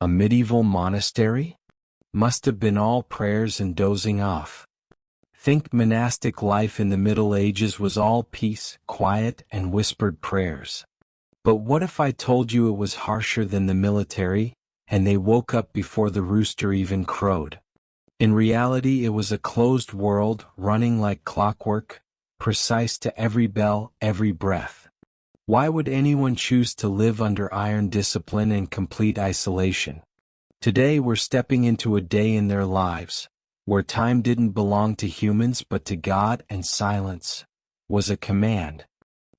A medieval monastery? Must have been all prayers and dozing off. Think monastic life in the Middle Ages was all peace, quiet, and whispered prayers. But what if I told you it was harsher than the military, and they woke up before the rooster even crowed? In reality, it was a closed world, running like clockwork, precise to every bell, every breath. Why would anyone choose to live under iron discipline and complete isolation? Today we're stepping into a day in their lives, where time didn't belong to humans but to God, and silence was a command.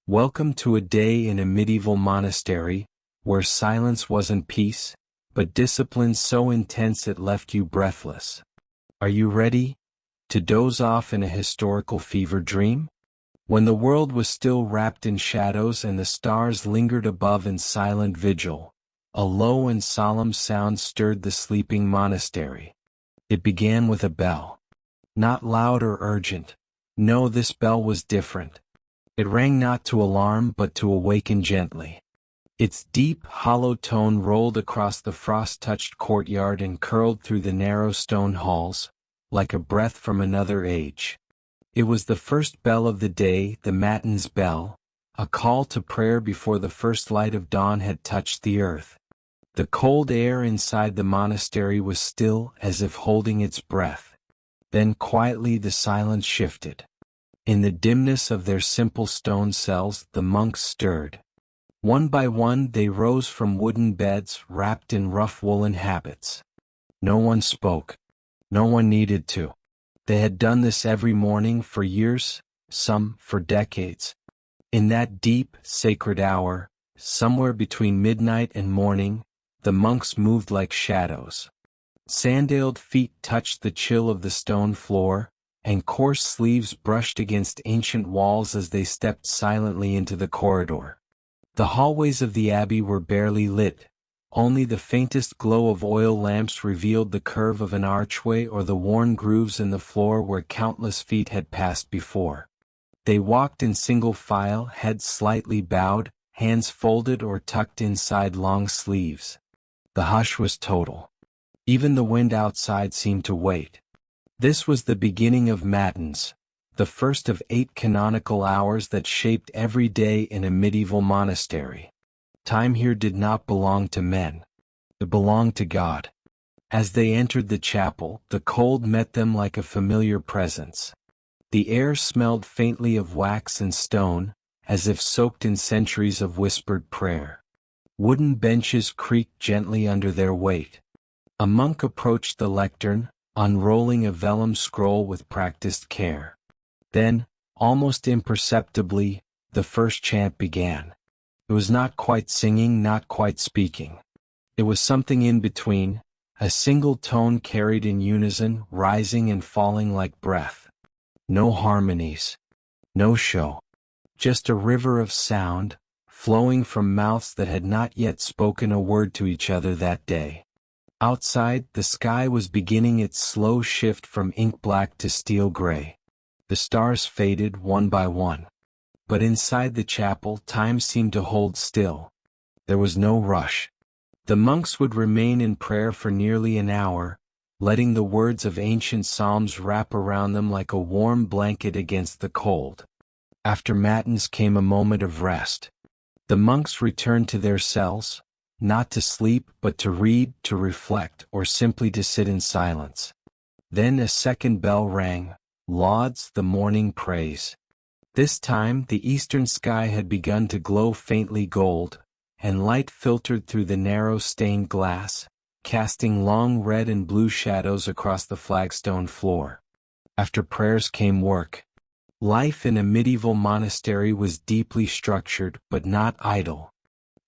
Welcome to a day in a medieval monastery, where silence wasn't peace, but discipline so intense it left you breathless. Are you ready to doze off in a historical fever dream? When the world was still wrapped in shadows and the stars lingered above in silent vigil, a low and solemn sound stirred the sleeping monastery. It began with a bell. Not loud or urgent. No, this bell was different. It rang not to alarm but to awaken gently. Its deep, hollow tone rolled across the frost-touched courtyard and curled through the narrow stone halls, like a breath from another age. It was the first bell of the day, the matins bell, a call to prayer before the first light of dawn had touched the earth. The cold air inside the monastery was still, as if holding its breath. Then quietly the silence shifted. In the dimness of their simple stone cells, the monks stirred. One by one they rose from wooden beds wrapped in rough woolen habits. No one spoke. No one needed to. They had done this every morning for years, some for decades. In that deep, sacred hour, somewhere between midnight and morning, the monks moved like shadows. Sandaled feet touched the chill of the stone floor, and coarse sleeves brushed against ancient walls as they stepped silently into the corridor. The hallways of the abbey were barely lit. Only the faintest glow of oil lamps revealed the curve of an archway or the worn grooves in the floor where countless feet had passed before. They walked in single file, heads slightly bowed, hands folded or tucked inside long sleeves. The hush was total. Even the wind outside seemed to wait. This was the beginning of matins, the first of 8 canonical hours that shaped every day in a medieval monastery. Time here did not belong to men. It belonged to God. As they entered the chapel, the cold met them like a familiar presence. The air smelled faintly of wax and stone, as if soaked in centuries of whispered prayer. Wooden benches creaked gently under their weight. A monk approached the lectern, unrolling a vellum scroll with practiced care. Then, almost imperceptibly, the first chant began. It was not quite singing, not quite speaking. It was something in between, a single tone carried in unison, rising and falling like breath. No harmonies. No show. Just a river of sound, flowing from mouths that had not yet spoken a word to each other that day. Outside, the sky was beginning its slow shift from ink black to steel gray. The stars faded one by one. But inside the chapel, time seemed to hold still. There was no rush. The monks would remain in prayer for nearly an hour, letting the words of ancient psalms wrap around them like a warm blanket against the cold. After matins came a moment of rest. The monks returned to their cells, not to sleep but to read, to reflect, or simply to sit in silence. Then a second bell rang, lauds, the morning praise. This time the eastern sky had begun to glow faintly gold, and light filtered through the narrow stained glass, casting long red and blue shadows across the flagstone floor. After prayers came work. Life in a medieval monastery was deeply structured but not idle.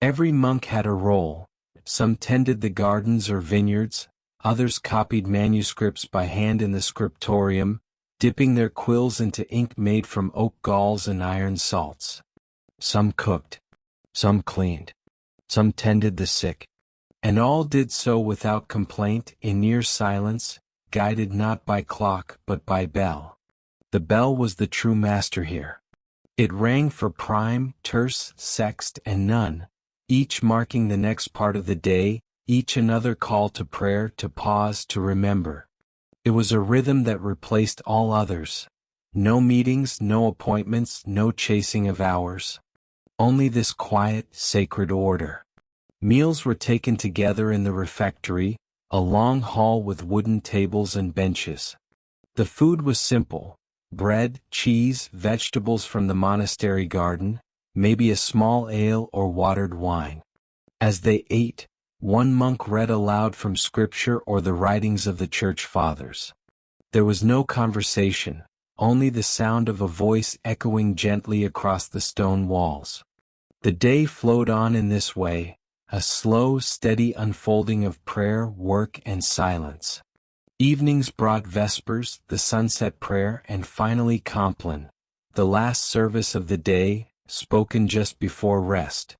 Every monk had a role. Some tended the gardens or vineyards, others copied manuscripts by hand in the scriptorium, dipping their quills into ink made from oak galls and iron salts. Some cooked. Some cleaned. Some tended the sick. And all did so without complaint, in near silence, guided not by clock but by bell. The bell was the true master here. It rang for prime, terce, sext, and none, each marking the next part of the day, each another call to prayer, to pause, to remember. It was a rhythm that replaced all others. No meetings, no appointments, no chasing of hours. Only this quiet, sacred order. Meals were taken together in the refectory, a long hall with wooden tables and benches. The food was simple: bread, cheese, vegetables from the monastery garden, maybe a small ale or watered wine. As they ate, one monk read aloud from scripture or the writings of the church fathers. There was no conversation, only the sound of a voice echoing gently across the stone walls. The day flowed on in this way, a slow, steady unfolding of prayer, work, and silence. Evenings brought vespers, the sunset prayer, and finally Compline, the last service of the day, spoken just before rest.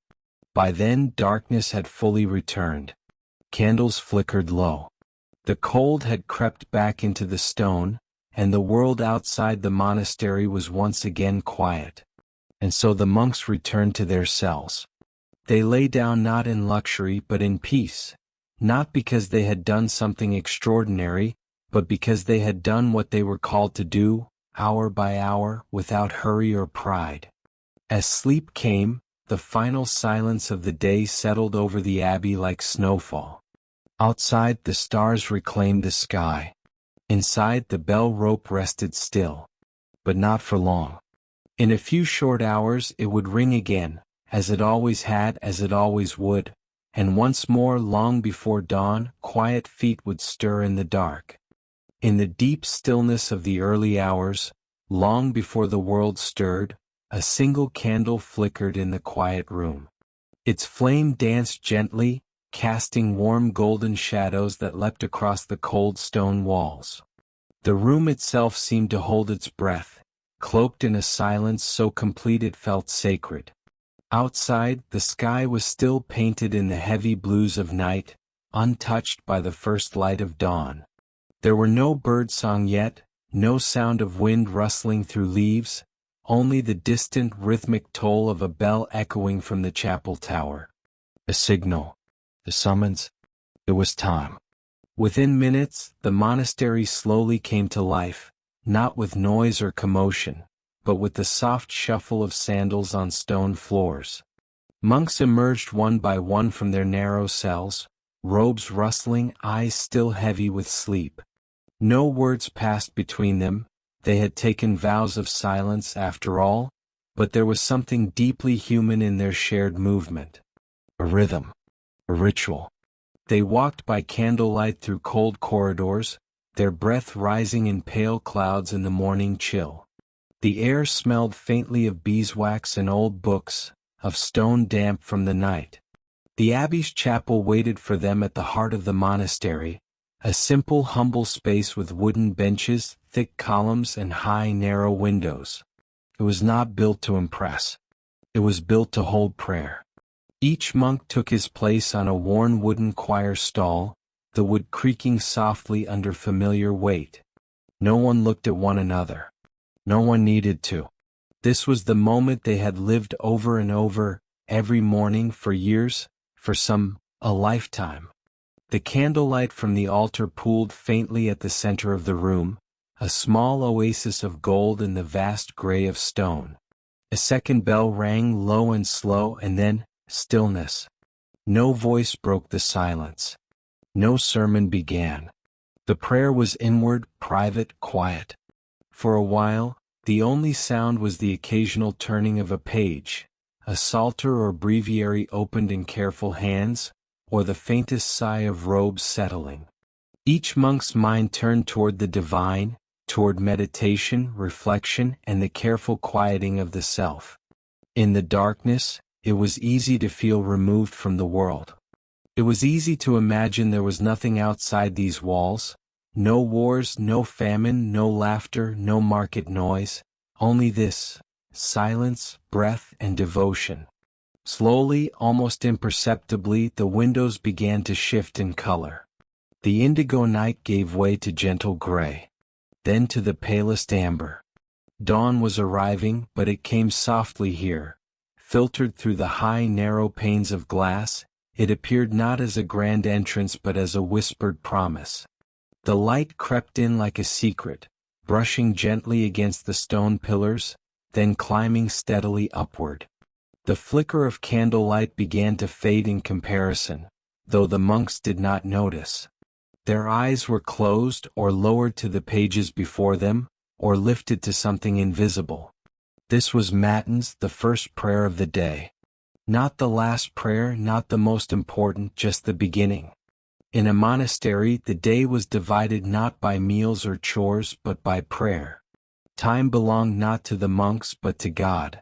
By then darkness had fully returned. Candles flickered low. The cold had crept back into the stone, and the world outside the monastery was once again quiet. And so the monks returned to their cells. They lay down not in luxury but in peace, not because they had done something extraordinary, but because they had done what they were called to do, hour by hour, without hurry or pride. As sleep came, the final silence of the day settled over the abbey like snowfall. Outside, the stars reclaimed the sky. Inside, the bell rope rested still. But not for long. In a few short hours it would ring again, as it always had, as it always would, and once more, long before dawn, quiet feet would stir in the dark. In the deep stillness of the early hours, long before the world stirred, a single candle flickered in the quiet room. Its flame danced gently, casting warm golden shadows that leapt across the cold stone walls. The room itself seemed to hold its breath, cloaked in a silence so complete it felt sacred. Outside, the sky was still painted in the heavy blues of night, untouched by the first light of dawn. There were no birdsong yet, no sound of wind rustling through leaves, only the distant rhythmic toll of a bell echoing from the chapel tower. A signal. A summons. It was time. Within minutes, the monastery slowly came to life, not with noise or commotion, but with the soft shuffle of sandals on stone floors. Monks emerged one by one from their narrow cells, robes rustling, eyes still heavy with sleep. No words passed between them. They had taken vows of silence after all, but there was something deeply human in their shared movement. A rhythm. A ritual. They walked by candlelight through cold corridors, their breath rising in pale clouds in the morning chill. The air smelled faintly of beeswax and old books, of stone damp from the night. The abbey's chapel waited for them at the heart of the monastery, a simple, humble space with wooden benches, thick columns, and high, narrow windows. It was not built to impress. It was built to hold prayer. Each monk took his place on a worn wooden choir stall, the wood creaking softly under familiar weight. No one looked at one another. No one needed to. This was the moment they had lived over and over, every morning for years, for some, a lifetime. The candlelight from the altar pooled faintly at the center of the room, a small oasis of gold in the vast gray of stone. A second bell rang low and slow, and then, stillness. No voice broke the silence. No sermon began. The prayer was inward, private, quiet. For a while, the only sound was the occasional turning of a page, a psalter or breviary opened in careful hands, or the faintest sigh of robes settling. Each monk's mind turned toward the divine, toward meditation, reflection, and the careful quieting of the self. In the darkness, it was easy to feel removed from the world. It was easy to imagine there was nothing outside these walls, no wars, no famine, no laughter, no market noise, only this, silence, breath, and devotion. Slowly, almost imperceptibly, the windows began to shift in color. The indigo night gave way to gentle gray, then to the palest amber. Dawn was arriving, but it came softly here, filtered through the high, narrow panes of glass, It appeared not as a grand entrance but as a whispered promise. The light crept in like a secret, brushing gently against the stone pillars, then climbing steadily upward. The flicker of candlelight began to fade in comparison, though the monks did not notice. Their eyes were closed or lowered to the pages before them, or lifted to something invisible. This was Matins, the first prayer of the day. Not the last prayer, not the most important, just the beginning. In a monastery, the day was divided not by meals or chores but by prayer. Time belonged not to the monks but to God.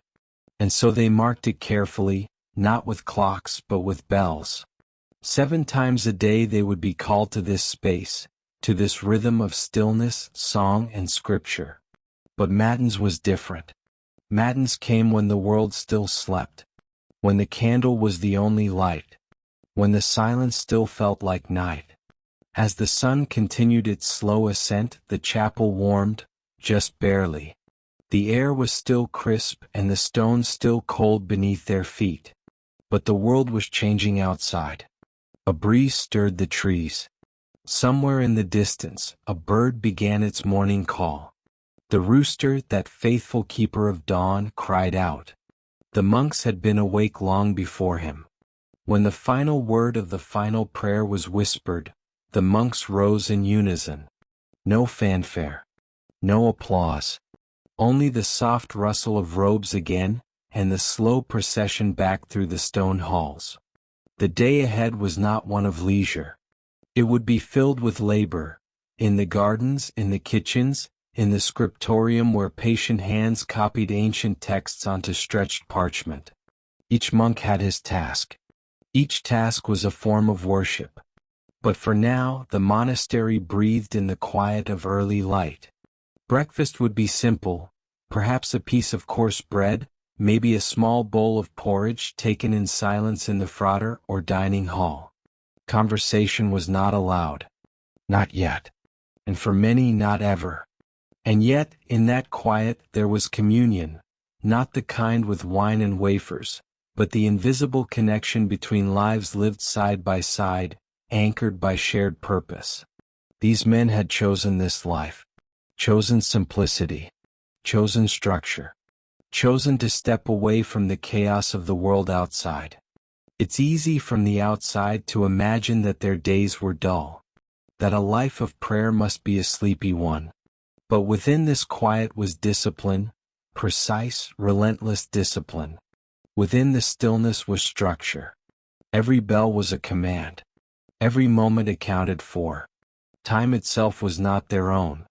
And so they marked it carefully, not with clocks but with bells. 7 times a day they would be called to this space, to this rhythm of stillness, song, and scripture. But Matins was different. Matins came when the world still slept, when the candle was the only light, when the silence still felt like night. As the sun continued its slow ascent, the chapel warmed, just barely. The air was still crisp and the stones still cold beneath their feet. But the world was changing outside. A breeze stirred the trees. Somewhere in the distance, a bird began its morning call. The rooster, that faithful keeper of dawn, cried out. The monks had been awake long before him. When the final word of the final prayer was whispered, the monks rose in unison. No fanfare. No applause. Only the soft rustle of robes again, and the slow procession back through the stone halls. The day ahead was not one of leisure. It would be filled with labor, in the gardens, in the kitchens, in the scriptorium where patient hands copied ancient texts onto stretched parchment. Each monk had his task. Each task was a form of worship. But for now, the monastery breathed in the quiet of early light. Breakfast would be simple, perhaps a piece of coarse bread, maybe a small bowl of porridge taken in silence in the frater or dining hall. Conversation was not allowed. Not yet. And for many, not ever. And yet, in that quiet, there was communion, not the kind with wine and wafers, but the invisible connection between lives lived side by side, anchored by shared purpose. These men had chosen this life. Chosen simplicity. Chosen structure. Chosen to step away from the chaos of the world outside. It's easy from the outside to imagine that their days were dull, that a life of prayer must be a sleepy one. But within this quiet was discipline, precise, relentless discipline. Within the stillness was structure. Every bell was a command. Every moment accounted for. Time itself was not their own.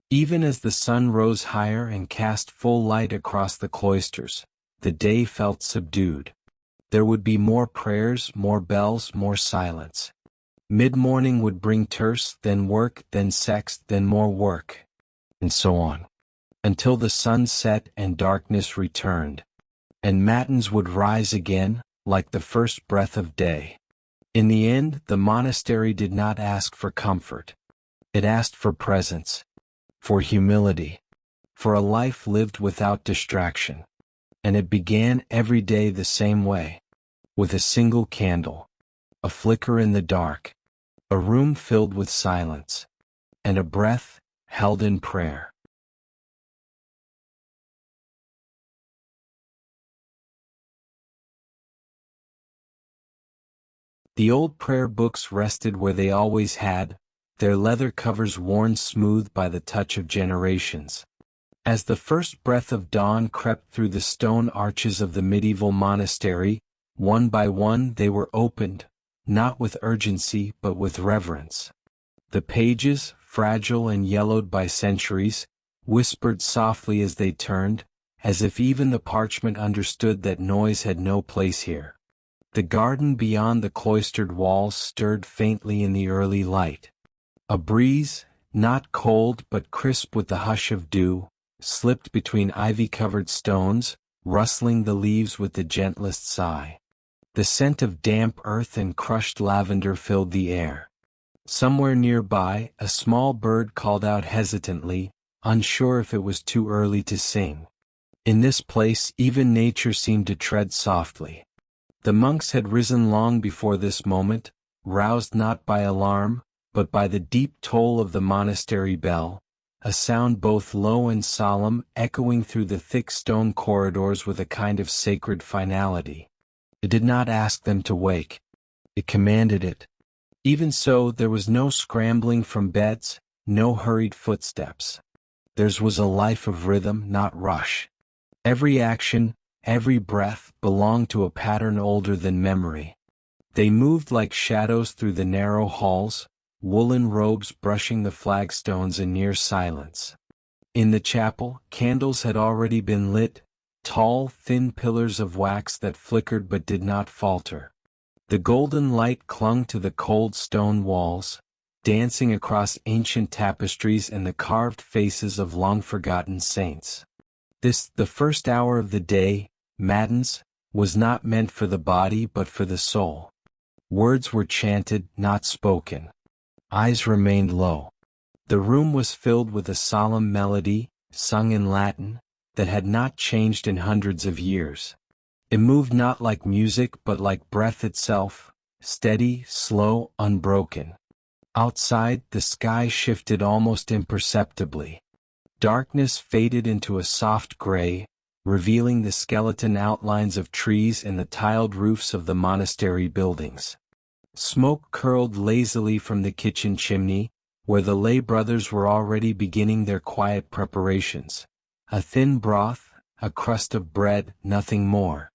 Even as the sun rose higher and cast full light across the cloisters, the day felt subdued. There would be more prayers, more bells, more silence. Mid-morning would bring terse, then work, then sext, then more work. And so on. Until the sun set and darkness returned. And matins would rise again, like the first breath of day. In the end, the monastery did not ask for comfort. It asked for presence. For humility, for a life lived without distraction. And it began every day the same way, with a single candle, a flicker in the dark, a room filled with silence, and a breath held in prayer. The old prayer books rested where they always had, their leather covers worn smooth by the touch of generations. As the first breath of dawn crept through the stone arches of the medieval monastery, one by one they were opened, not with urgency but with reverence. The pages, fragile and yellowed by centuries, whispered softly as they turned, as if even the parchment understood that noise had no place here. The garden beyond the cloistered walls stirred faintly in the early light. A breeze, not cold but crisp with the hush of dew, slipped between ivy-covered stones, rustling the leaves with the gentlest sigh. The scent of damp earth and crushed lavender filled the air. Somewhere nearby, a small bird called out hesitantly, unsure if it was too early to sing. In this place even nature seemed to tread softly. The monks had risen long before this moment, roused not by alarm, but by the deep toll of the monastery bell, a sound both low and solemn, echoing through the thick stone corridors with a kind of sacred finality. It did not ask them to wake. It commanded it. Even so, there was no scrambling from beds, no hurried footsteps. Theirs was a life of rhythm, not rush. Every action, every breath, belonged to a pattern older than memory. They moved like shadows through the narrow halls, woolen robes brushing the flagstones in near silence. In the chapel, candles had already been lit, tall, thin pillars of wax that flickered but did not falter. The golden light clung to the cold stone walls, dancing across ancient tapestries and the carved faces of long-forgotten saints. This, the first hour of the day, matins, was not meant for the body but for the soul. Words were chanted, not spoken. Eyes remained low. The room was filled with a solemn melody, sung in Latin, that had not changed in hundreds of years. It moved not like music but like breath itself, steady, slow, unbroken. Outside, the sky shifted almost imperceptibly. Darkness faded into a soft gray, revealing the skeleton outlines of trees and the tiled roofs of the monastery buildings. Smoke curled lazily from the kitchen chimney, where the lay brothers were already beginning their quiet preparations. A thin broth, a crust of bread, nothing more.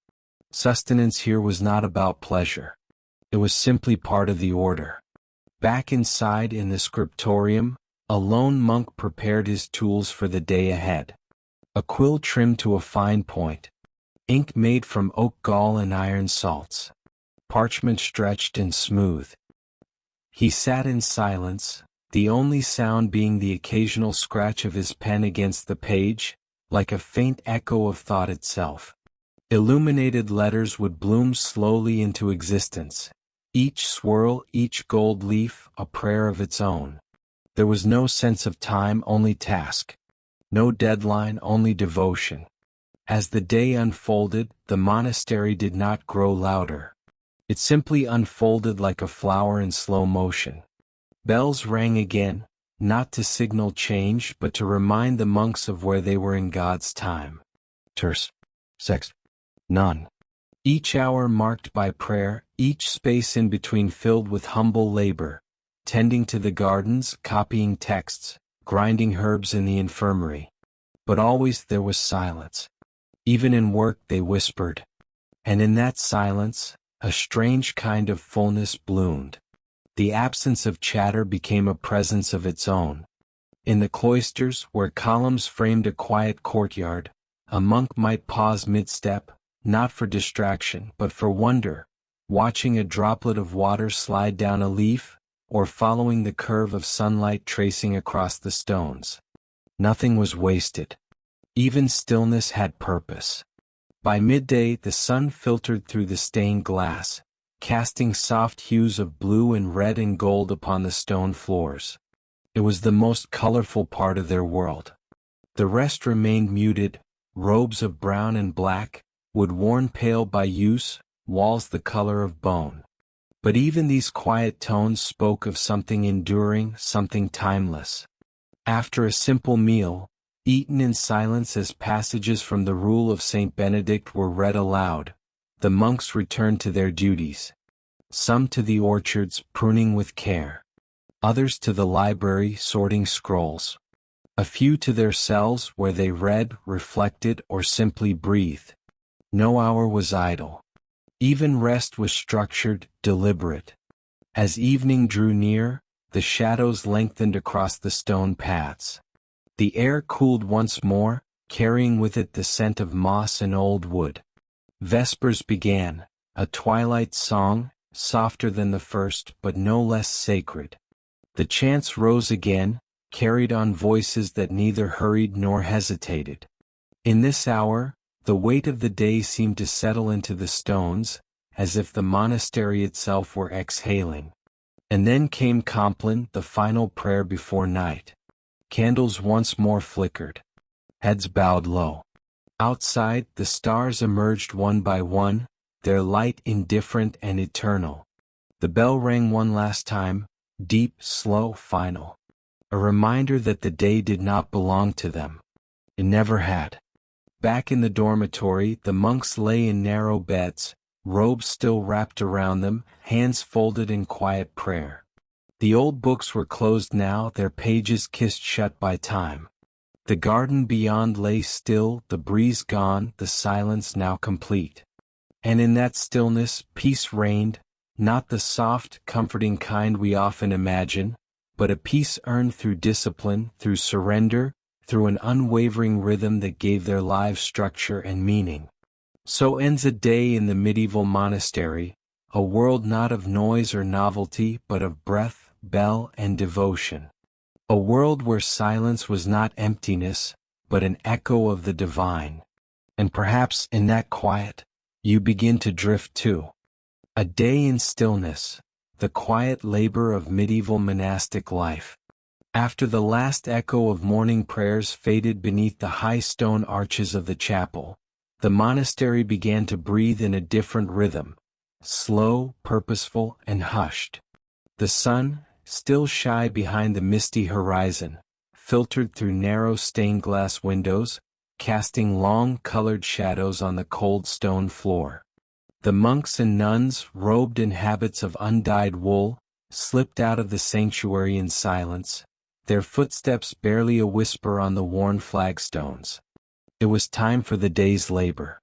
Sustenance here was not about pleasure. It was simply part of the order. Back inside in the scriptorium, a lone monk prepared his tools for the day ahead. A quill trimmed to a fine point. Ink made from oak gall and iron salts. Parchment stretched and smooth. He sat in silence, the only sound being the occasional scratch of his pen against the page, like a faint echo of thought itself. Illuminated letters would bloom slowly into existence, each swirl, each gold leaf, a prayer of its own. There was no sense of time, only task. No deadline, only devotion. As the day unfolded, the monastery did not grow louder. It simply unfolded like a flower in slow motion. Bells rang again, not to signal change but to remind the monks of where they were in God's time. Terse. Sex. None. Each hour marked by prayer, each space in between filled with humble labor, tending to the gardens, copying texts, grinding herbs in the infirmary. But always there was silence. Even in work they whispered. And in that silence, a strange kind of fullness bloomed. The absence of chatter became a presence of its own. In the cloisters, where columns framed a quiet courtyard, a monk might pause mid-step, not for distraction but for wonder, watching a droplet of water slide down a leaf, or following the curve of sunlight tracing across the stones. Nothing was wasted. Even stillness had purpose. By midday the sun filtered through the stained glass, casting soft hues of blue and red and gold upon the stone floors. It was the most colorful part of their world. The rest remained muted, robes of brown and black, wood worn pale by use, walls the color of bone. But even these quiet tones spoke of something enduring, something timeless. After a simple meal, eaten in silence as passages from the Rule of Saint Benedict were read aloud, the monks returned to their duties. Some to the orchards, pruning with care. Others to the library, sorting scrolls. A few to their cells where they read, reflected, or simply breathed. No hour was idle. Even rest was structured, deliberate. As evening drew near, the shadows lengthened across the stone paths. The air cooled once more, carrying with it the scent of moss and old wood. Vespers began, a twilight song, softer than the first but no less sacred. The chants rose again, carried on voices that neither hurried nor hesitated. In this hour, the weight of the day seemed to settle into the stones, as if the monastery itself were exhaling. And then came Compline, the final prayer before night. Candles once more flickered. Heads bowed low. Outside, the stars emerged one by one, their light indifferent and eternal. The bell rang one last time, deep, slow, final. A reminder that the day did not belong to them. It never had. Back in the dormitory, the monks lay in narrow beds, robes still wrapped around them, hands folded in quiet prayer. The old books were closed now, their pages kissed shut by time. The garden beyond lay still, the breeze gone, the silence now complete. And in that stillness, peace reigned, not the soft, comforting kind we often imagine, but a peace earned through discipline, through surrender, through an unwavering rhythm that gave their lives structure and meaning. So ends a day in the medieval monastery, a world not of noise or novelty but of breath, bell, and devotion. A world where silence was not emptiness, but an echo of the divine. And perhaps in that quiet, you begin to drift too. A day in stillness, the quiet labor of medieval monastic life. After the last echo of morning prayers faded beneath the high stone arches of the chapel, the monastery began to breathe in a different rhythm, slow, purposeful, and hushed. The sun, still shy behind the misty horizon, filtered through narrow stained glass windows, casting long colored shadows on the cold stone floor. The monks and nuns, robed in habits of undyed wool, slipped out of the sanctuary in silence, their footsteps barely a whisper on the worn flagstones. It was time for the day's labor.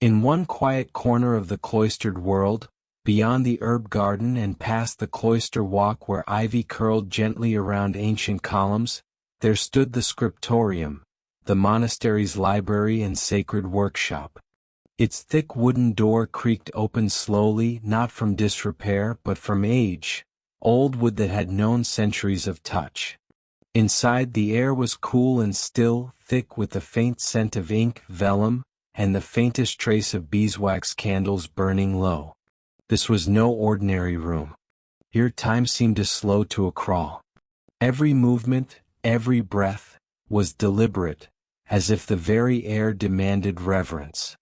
In one quiet corner of the cloistered world, beyond the herb garden and past the cloister walk where ivy curled gently around ancient columns, there stood the scriptorium, the monastery's library and sacred workshop. Its thick wooden door creaked open slowly, not from disrepair but from age, old wood that had known centuries of touch. Inside the air was cool and still, thick with the faint scent of ink, vellum, and the faintest trace of beeswax candles burning low. This was no ordinary room. Here time seemed to slow to a crawl. Every movement, every breath, was deliberate, as if the very air demanded reverence.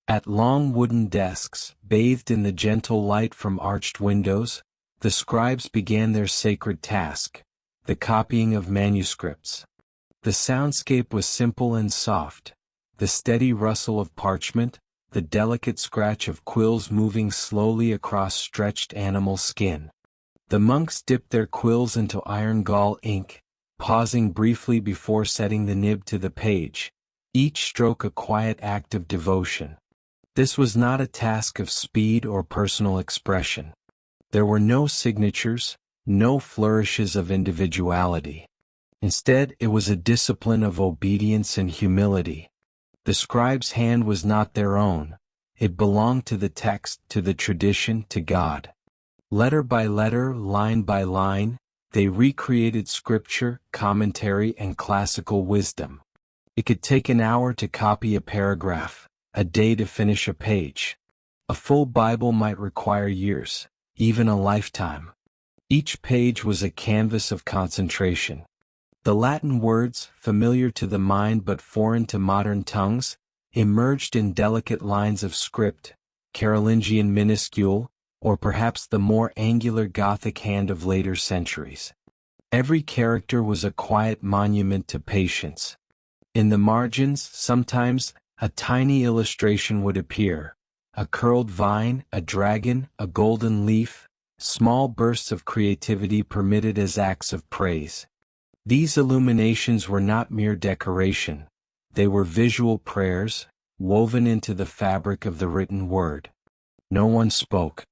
At long wooden desks, bathed in the gentle light from arched windows, the scribes began their sacred task, the copying of manuscripts. The soundscape was simple and soft, the steady rustle of parchment, the delicate scratch of quills moving slowly across stretched animal skin. The monks dipped their quills into iron gall ink, pausing briefly before setting the nib to the page, each stroke a quiet act of devotion. This was not a task of speed or personal expression. There were no signatures, no flourishes of individuality. Instead, it was a discipline of obedience and humility. The scribe's hand was not their own. It belonged to the text, to the tradition, to God. Letter by letter, line by line, they recreated scripture, commentary, and classical wisdom. It could take an hour to copy a paragraph, a day to finish a page. A full Bible might require years, even a lifetime. Each page was a canvas of concentration. The Latin words, familiar to the mind but foreign to modern tongues, emerged in delicate lines of script, Carolingian minuscule, or perhaps the more angular Gothic hand of later centuries. Every character was a quiet monument to patience. In the margins, sometimes, a tiny illustration would appear, a curled vine, a dragon, a golden leaf, small bursts of creativity permitted as acts of praise. These illuminations were not mere decoration, they were visual prayers, woven into the fabric of the written word. No one spoke.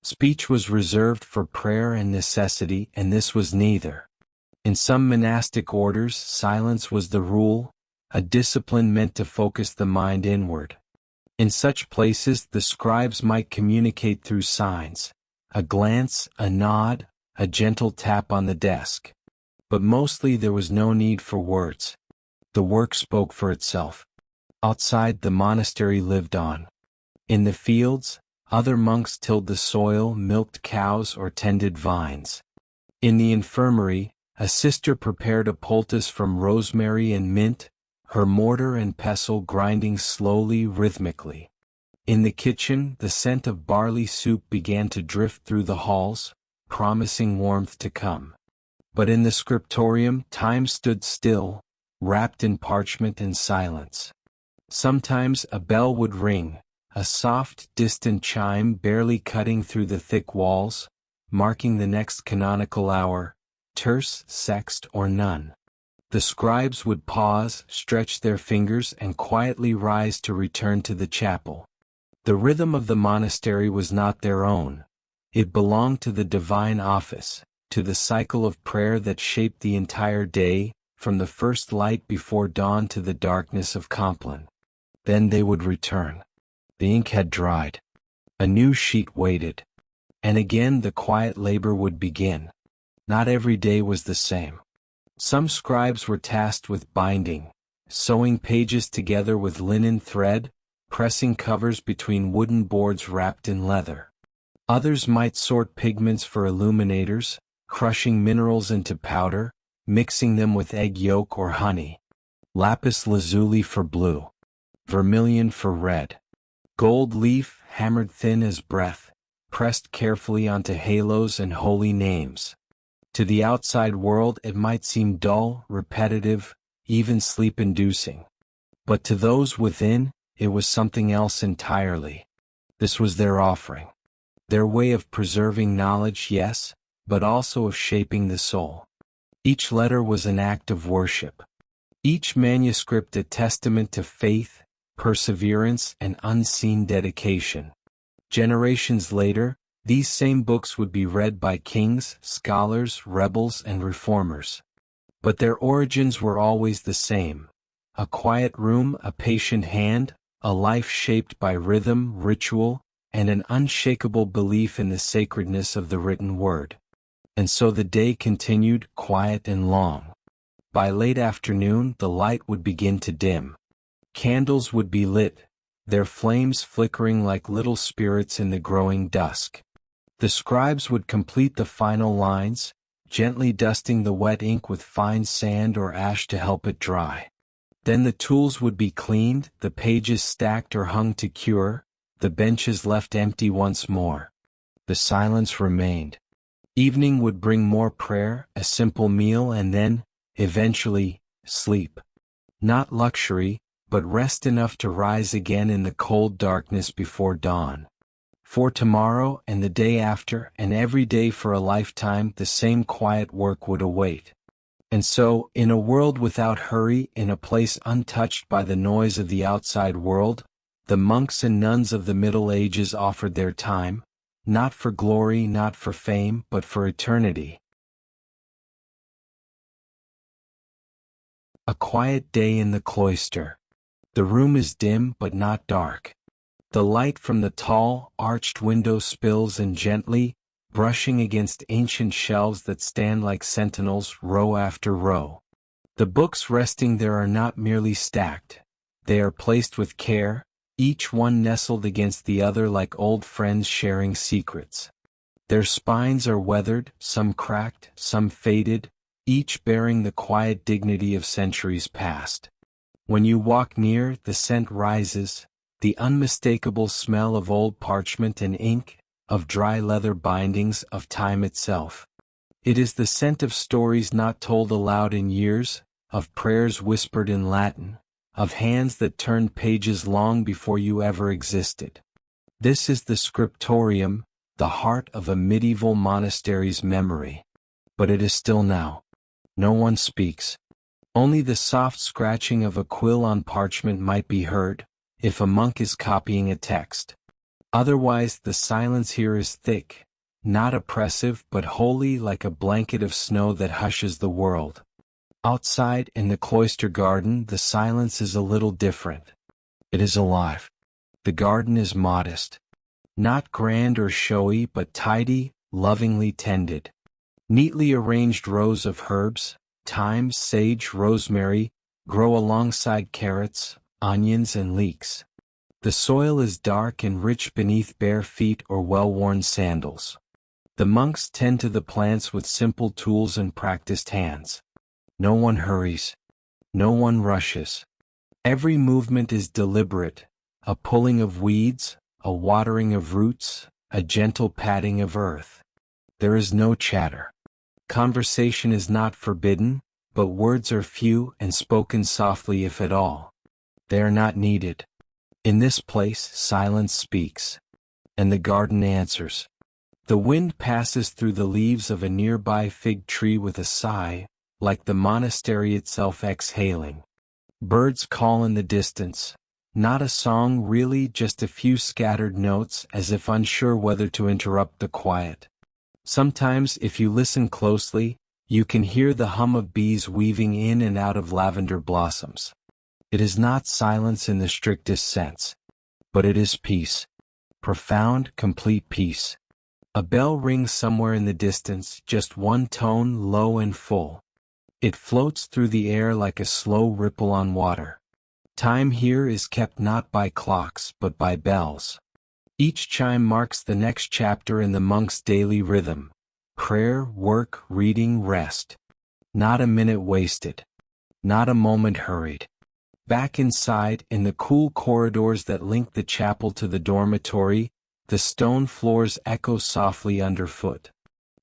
Speech was reserved for prayer and necessity, and this was neither. In some monastic orders, silence was the rule, a discipline meant to focus the mind inward. In such places, the scribes might communicate through signs, a glance, a nod, a gentle tap on the desk. But mostly there was no need for words. The work spoke for itself. Outside, the monastery lived on. In the fields, other monks tilled the soil, milked cows, or tended vines. In the infirmary, a sister prepared a poultice from rosemary and mint, her mortar and pestle grinding slowly, rhythmically. In the kitchen, the scent of barley soup began to drift through the halls, promising warmth to come. But in the scriptorium, time stood still, wrapped in parchment and silence. Sometimes a bell would ring, a soft, distant chime barely cutting through the thick walls, marking the next canonical hour, terce, sext, or none. The scribes would pause, stretch their fingers, and quietly rise to return to the chapel. The rhythm of the monastery was not their own. It belonged to the divine office, to the cycle of prayer that shaped the entire day, from the first light before dawn to the darkness of Compline. Then they would return. The ink had dried. A new sheet waited. And again the quiet labor would begin. Not every day was the same. Some scribes were tasked with binding, sewing pages together with linen thread, pressing covers between wooden boards wrapped in leather. Others might sort pigments for illuminators, crushing minerals into powder, mixing them with egg yolk or honey. Lapis lazuli for blue. Vermilion for red. Gold leaf, hammered thin as breath, pressed carefully onto halos and holy names. To the outside world it might seem dull, repetitive, even sleep-inducing. But to those within, it was something else entirely. This was their offering. Their way of preserving knowledge, yes, but also of shaping the soul. Each letter was an act of worship. Each manuscript a testament to faith, perseverance, and unseen dedication. Generations later, these same books would be read by kings, scholars, rebels, and reformers. But their origins were always the same. A quiet room, a patient hand, a life shaped by rhythm, ritual, and an unshakable belief in the sacredness of the written word. And so the day continued, quiet and long. By late afternoon, the light would begin to dim. Candles would be lit, their flames flickering like little spirits in the growing dusk. The scribes would complete the final lines, gently dusting the wet ink with fine sand or ash to help it dry. Then the tools would be cleaned, the pages stacked or hung to cure, the benches left empty once more. The silence remained. Evening would bring more prayer, a simple meal, and then, eventually, sleep. Not luxury, but rest enough to rise again in the cold darkness before dawn. For tomorrow and the day after and every day for a lifetime the same quiet work would await. And so, in a world without hurry, in a place untouched by the noise of the outside world, the monks and nuns of the Middle Ages offered their time, not for glory, not for fame, but for eternity. A quiet day in the cloister. The room is dim but not dark. The light from the tall, arched window spills in gently, brushing against ancient shelves that stand like sentinels row after row. The books resting there are not merely stacked. They are placed with care, each one nestled against the other like old friends sharing secrets. Their spines are weathered, some cracked, some faded, each bearing the quiet dignity of centuries past. When you walk near, the scent rises, the unmistakable smell of old parchment and ink, of dry leather bindings, of time itself. It is the scent of stories not told aloud in years, of prayers whispered in Latin, of hands that turned pages long before you ever existed. This is the scriptorium, the heart of a medieval monastery's memory. But it is still now. No one speaks. Only the soft scratching of a quill on parchment might be heard, if a monk is copying a text. Otherwise, the silence here is thick, not oppressive but holy, like a blanket of snow that hushes the world. Outside, in the cloister garden, the silence is a little different. It is alive. The garden is modest. Not grand or showy but tidy, lovingly tended. Neatly arranged rows of herbs, thyme, sage, rosemary, grow alongside carrots, onions, and leeks. The soil is dark and rich beneath bare feet or well-worn sandals. The monks tend to the plants with simple tools and practiced hands. No one hurries. No one rushes. Every movement is deliberate, a pulling of weeds, a watering of roots, a gentle patting of earth. There is no chatter. Conversation is not forbidden, but words are few and spoken softly if at all. They are not needed. In this place silence speaks, and the garden answers. The wind passes through the leaves of a nearby fig tree with a sigh, like the monastery itself exhaling. Birds call in the distance, not a song really, just a few scattered notes as if unsure whether to interrupt the quiet. Sometimes, if you listen closely, you can hear the hum of bees weaving in and out of lavender blossoms. It is not silence in the strictest sense, but it is peace. Profound, complete peace. A bell rings somewhere in the distance, just one tone, low and full. It floats through the air like a slow ripple on water. Time here is kept not by clocks but by bells. Each chime marks the next chapter in the monk's daily rhythm. Prayer, work, reading, rest. Not a minute wasted. Not a moment hurried. Back inside, in the cool corridors that link the chapel to the dormitory, the stone floors echo softly underfoot.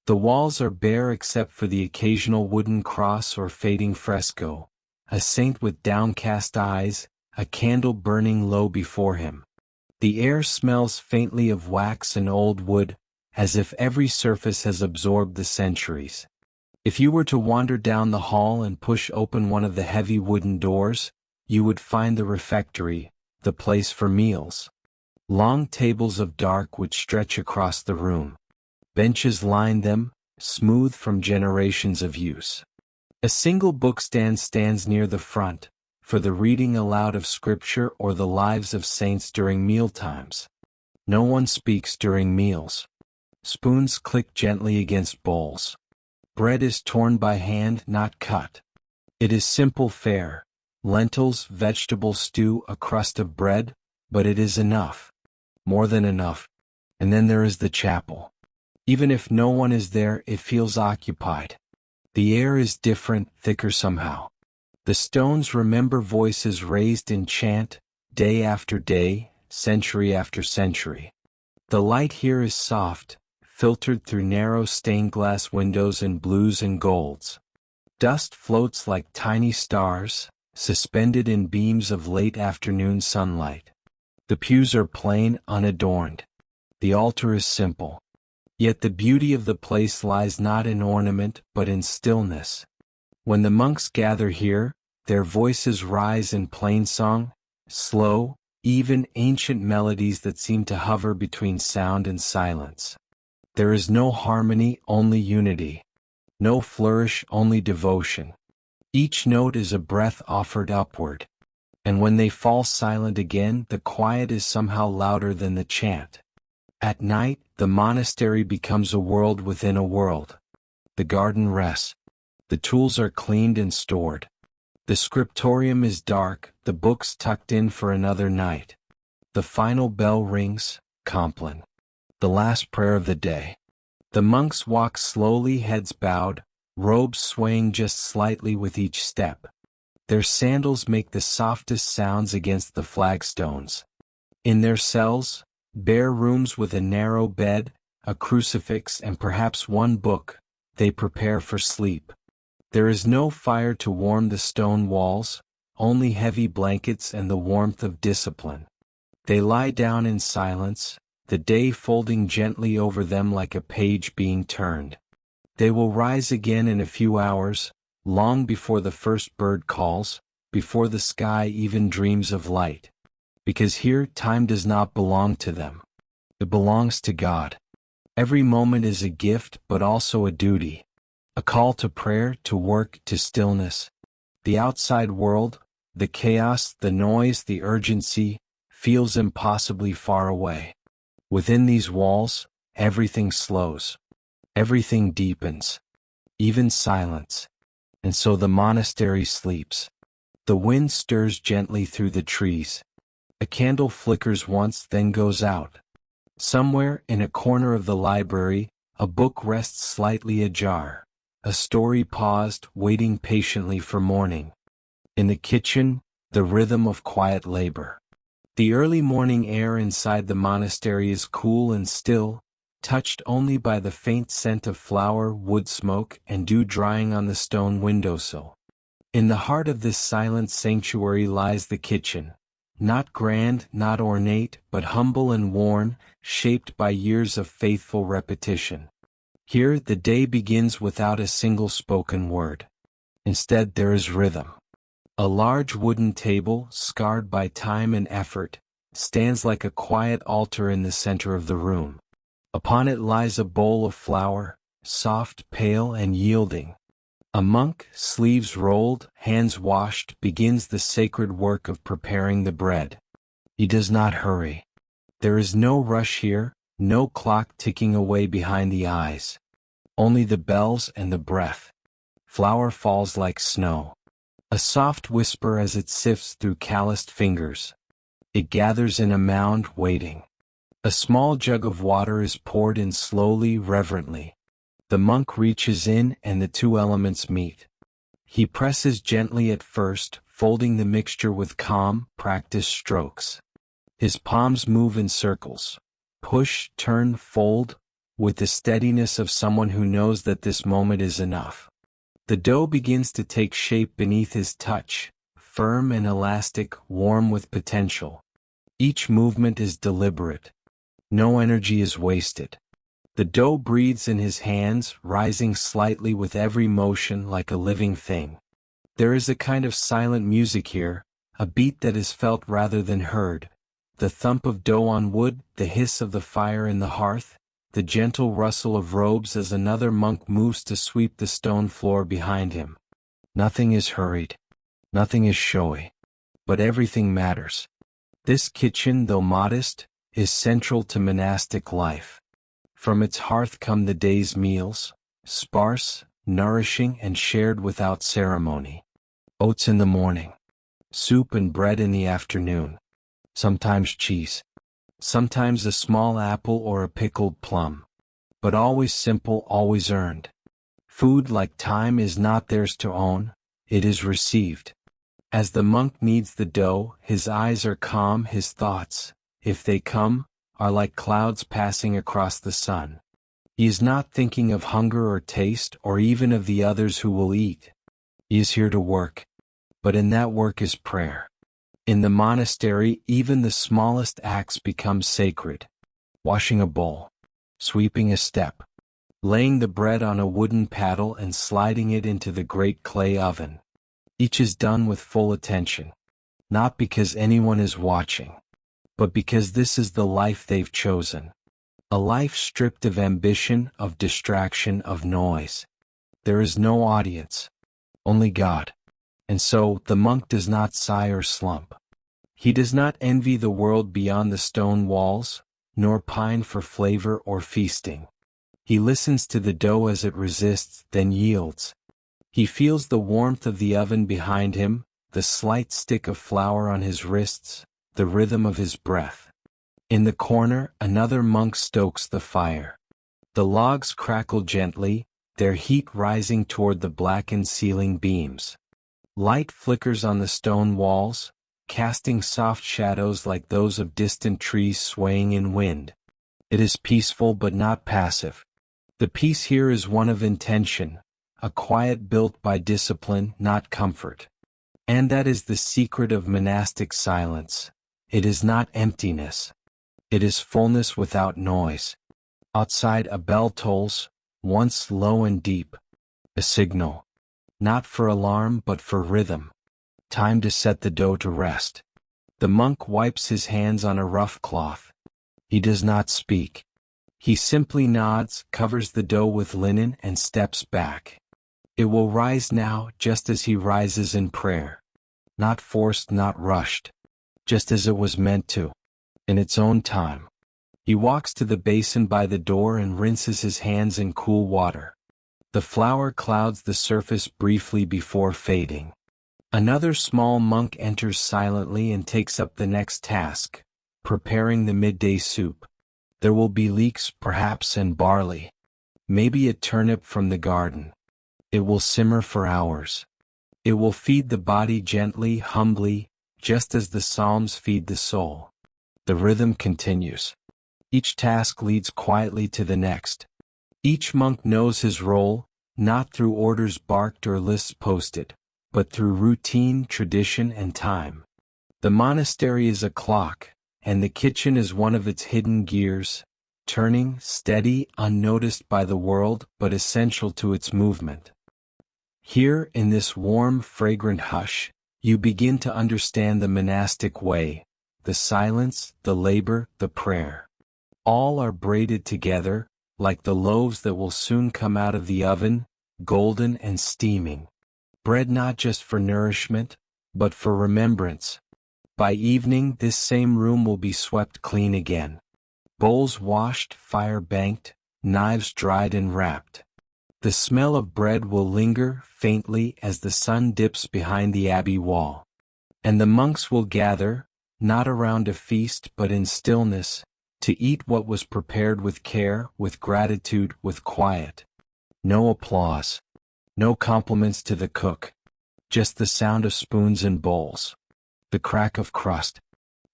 The walls are bare except for the occasional wooden cross or fading fresco, a saint with downcast eyes, a candle burning low before him. The air smells faintly of wax and old wood, as if every surface has absorbed the centuries. If you were to wander down the hall and push open one of the heavy wooden doors, you would find the refectory, the place for meals. Long tables of dark wood stretch across the room. Benches line them, smooth from generations of use. A single bookstand stands near the front, for the reading aloud of scripture or the lives of saints during mealtimes. No one speaks during meals. Spoons click gently against bowls. Bread is torn by hand, not cut. It is simple fare: lentils, vegetable stew, a crust of bread, but it is enough. More than enough. And then there is the chapel. Even if no one is there, it feels occupied. The air is different, thicker somehow. The stones remember voices raised in chant, day after day, century after century. The light here is soft, filtered through narrow stained glass windows in blues and golds. Dust floats like tiny stars, suspended in beams of late afternoon sunlight. The pews are plain, unadorned. The altar is simple. Yet the beauty of the place lies not in ornament but in stillness. When the monks gather here, their voices rise in plainsong, slow, even, ancient melodies that seem to hover between sound and silence. There is no harmony, only unity. No flourish, only devotion. Each note is a breath offered upward. And when they fall silent again, the quiet is somehow louder than the chant. At night, the monastery becomes a world within a world. The garden rests. The tools are cleaned and stored. The scriptorium is dark, the books tucked in for another night. The final bell rings, Compline. The last prayer of the day. The monks walk slowly, heads bowed, robes swaying just slightly with each step. Their sandals make the softest sounds against the flagstones. In their cells, bare rooms with a narrow bed, a crucifix and perhaps one book, they prepare for sleep. There is no fire to warm the stone walls, only heavy blankets and the warmth of discipline. They lie down in silence, the day folding gently over them like a page being turned. They will rise again in a few hours, long before the first bird calls, before the sky even dreams of light. Because here time does not belong to them. It belongs to God. Every moment is a gift but also a duty. A call to prayer, to work, to stillness. The outside world, the chaos, the noise, the urgency, feels impossibly far away. Within these walls, everything slows. Everything deepens. Even silence. And so the monastery sleeps. The wind stirs gently through the trees. A candle flickers once, then goes out. Somewhere, in a corner of the library, a book rests slightly ajar. A story paused, waiting patiently for morning. In the kitchen, the rhythm of quiet labor. The early morning air inside the monastery is cool and still, touched only by the faint scent of flower, wood smoke, and dew drying on the stone windowsill. In the heart of this silent sanctuary lies the kitchen, not grand, not ornate, but humble and worn, shaped by years of faithful repetition. Here the day begins without a single spoken word. Instead there is rhythm. A large wooden table, scarred by time and effort, stands like a quiet altar in the center of the room. Upon it lies a bowl of flour, soft, pale, and yielding. A monk, sleeves rolled, hands washed, begins the sacred work of preparing the bread. He does not hurry. There is no rush here, no clock ticking away behind the eyes. Only the bells and the breath. Flour falls like snow. A soft whisper as it sifts through calloused fingers. It gathers in a mound, waiting. A small jug of water is poured in slowly, reverently. The monk reaches in and the two elements meet. He presses gently at first, folding the mixture with calm, practiced strokes. His palms move in circles. Push, turn, fold, with the steadiness of someone who knows that this moment is enough. The dough begins to take shape beneath his touch, firm and elastic, warm with potential. Each movement is deliberate. No energy is wasted. The dough breathes in his hands, rising slightly with every motion like a living thing. There is a kind of silent music here, a beat that is felt rather than heard. The thump of dough on wood, the hiss of the fire in the hearth, the gentle rustle of robes as another monk moves to sweep the stone floor behind him. Nothing is hurried. Nothing is showy. But everything matters. This kitchen, though modest, is central to monastic life. From its hearth come the day's meals, sparse, nourishing, and shared without ceremony. Oats in the morning. Soup and bread in the afternoon. Sometimes cheese. Sometimes a small apple or a pickled plum. But always simple, always earned. Food, like time, is not theirs to own, it is received. As the monk kneads the dough, his eyes are calm, his thoughts, if they come, are like clouds passing across the sun. He is not thinking of hunger or taste or even of the others who will eat. He is here to work. But in that work is prayer. In the monastery, even the smallest acts become sacred. Washing a bowl. Sweeping a step. Laying the bread on a wooden paddle and sliding it into the great clay oven. Each is done with full attention. Not because anyone is watching, but because this is the life they've chosen. A life stripped of ambition, of distraction, of noise. There is no audience. Only God. And so, the monk does not sigh or slump. He does not envy the world beyond the stone walls, nor pine for flavor or feasting. He listens to the dough as it resists, then yields. He feels the warmth of the oven behind him, the slight stick of flour on his wrists, the rhythm of his breath. In the corner, another monk stokes the fire. The logs crackle gently, their heat rising toward the blackened ceiling beams. Light flickers on the stone walls, casting soft shadows like those of distant trees swaying in wind. It is peaceful but not passive. The peace here is one of intention, a quiet built by discipline, not comfort. And that is the secret of monastic silence. It is not emptiness. It is fullness without noise. Outside a bell tolls, once low and deep. A signal. Not for alarm but for rhythm. Time to set the dough to rest. The monk wipes his hands on a rough cloth. He does not speak. He simply nods, covers the dough with linen and steps back. It will rise now just as he rises in prayer. Not forced, not rushed. Just as it was meant to. In its own time. He walks to the basin by the door and rinses his hands in cool water. The flour clouds the surface briefly before fading. Another small monk enters silently and takes up the next task, preparing the midday soup. There will be leeks, perhaps, and barley. Maybe a turnip from the garden. It will simmer for hours. It will feed the body gently, humbly, Just as the Psalms feed the soul, the rhythm continues. Each task leads quietly to the next. Each monk knows his role, not through orders barked or lists posted, but through routine, tradition, and time. The monastery is a clock, and the kitchen is one of its hidden gears, turning, steady, unnoticed by the world, but essential to its movement. Here, in this warm, fragrant hush, you begin to understand the monastic way, the silence, the labor, the prayer. All are braided together, like the loaves that will soon come out of the oven, golden and steaming. Bread not just for nourishment, but for remembrance. By evening, this same room will be swept clean again. Bowls washed, fire banked, knives dried and wrapped. The smell of bread will linger faintly as the sun dips behind the abbey wall. And the monks will gather, not around a feast but in stillness, to eat what was prepared with care, with gratitude, with quiet. No applause. No compliments to the cook. Just the sound of spoons and bowls. The crack of crust.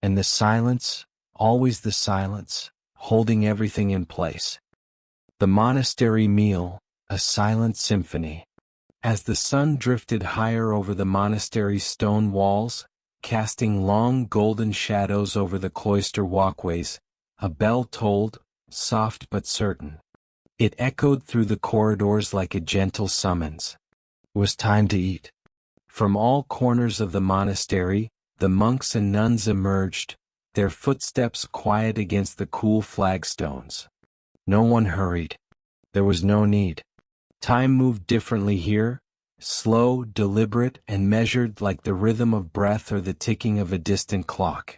And the silence, always the silence, holding everything in place. The monastery meal, a silent symphony. As the sun drifted higher over the monastery's stone walls, casting long golden shadows over the cloister walkways, a bell tolled, soft but certain. It echoed through the corridors like a gentle summons. It was time to eat. From all corners of the monastery, the monks and nuns emerged, their footsteps quiet against the cool flagstones. No one hurried. There was no need. Time moved differently here, slow, deliberate, and measured like the rhythm of breath or the ticking of a distant clock.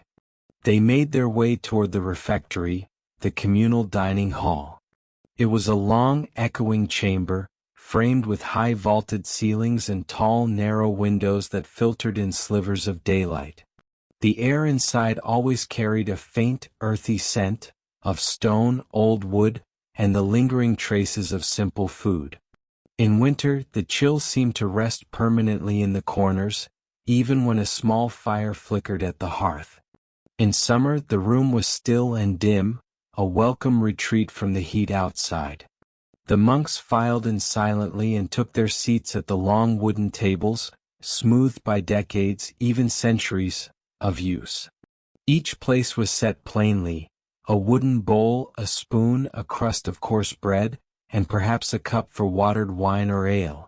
They made their way toward the refectory, the communal dining hall. It was a long, echoing chamber, framed with high vaulted ceilings and tall, narrow windows that filtered in slivers of daylight. The air inside always carried a faint, earthy scent, of stone, old wood, and the lingering traces of simple food. In winter, the chill seemed to rest permanently in the corners, even when a small fire flickered at the hearth. In summer, the room was still and dim, a welcome retreat from the heat outside. The monks filed in silently and took their seats at the long wooden tables, smoothed by decades, even centuries, of use. Each place was set plainly, a wooden bowl, a spoon, a crust of coarse bread, and perhaps a cup for watered wine or ale.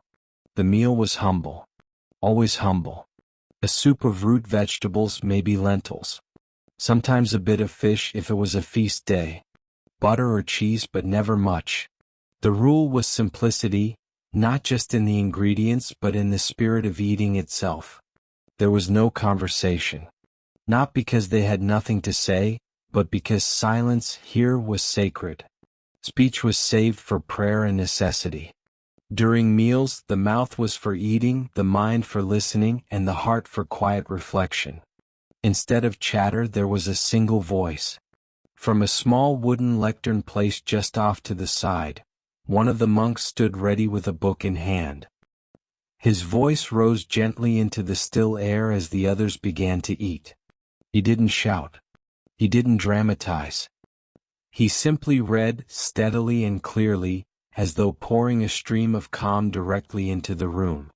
The meal was humble. Always humble. A soup of root vegetables, maybe lentils. Sometimes a bit of fish if it was a feast day. Butter or cheese, but never much. The rule was simplicity, not just in the ingredients but in the spirit of eating itself. There was no conversation. Not because they had nothing to say, but because silence here was sacred. Speech was saved for prayer and necessity. During meals, the mouth was for eating, the mind for listening, and the heart for quiet reflection. Instead of chatter, there was a single voice. From a small wooden lectern placed just off to the side, one of the monks stood ready with a book in hand. His voice rose gently into the still air as the others began to eat. He didn't shout. He didn't dramatize. He simply read, steadily and clearly, as though pouring a stream of calm directly into the room.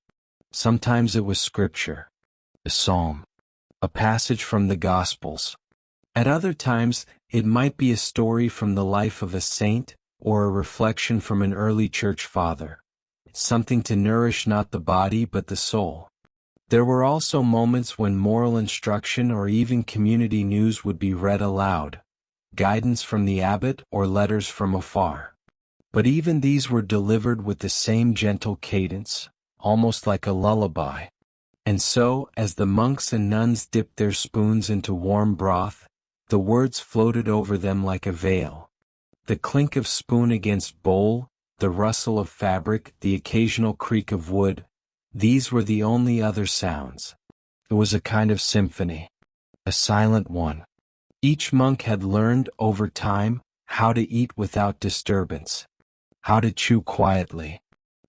Sometimes it was scripture, a psalm, a passage from the Gospels. At other times, it might be a story from the life of a saint, or a reflection from an early church father. Something to nourish not the body but the soul. There were also moments when moral instruction or even community news would be read aloud, guidance from the abbot or letters from afar. But even these were delivered with the same gentle cadence, almost like a lullaby. And so, as the monks and nuns dipped their spoons into warm broth, the words floated over them like a veil. The clink of spoon against bowl, the rustle of fabric, the occasional creak of wood, these were the only other sounds. It was a kind of symphony. A silent one. Each monk had learned, over time, how to eat without disturbance. How to chew quietly.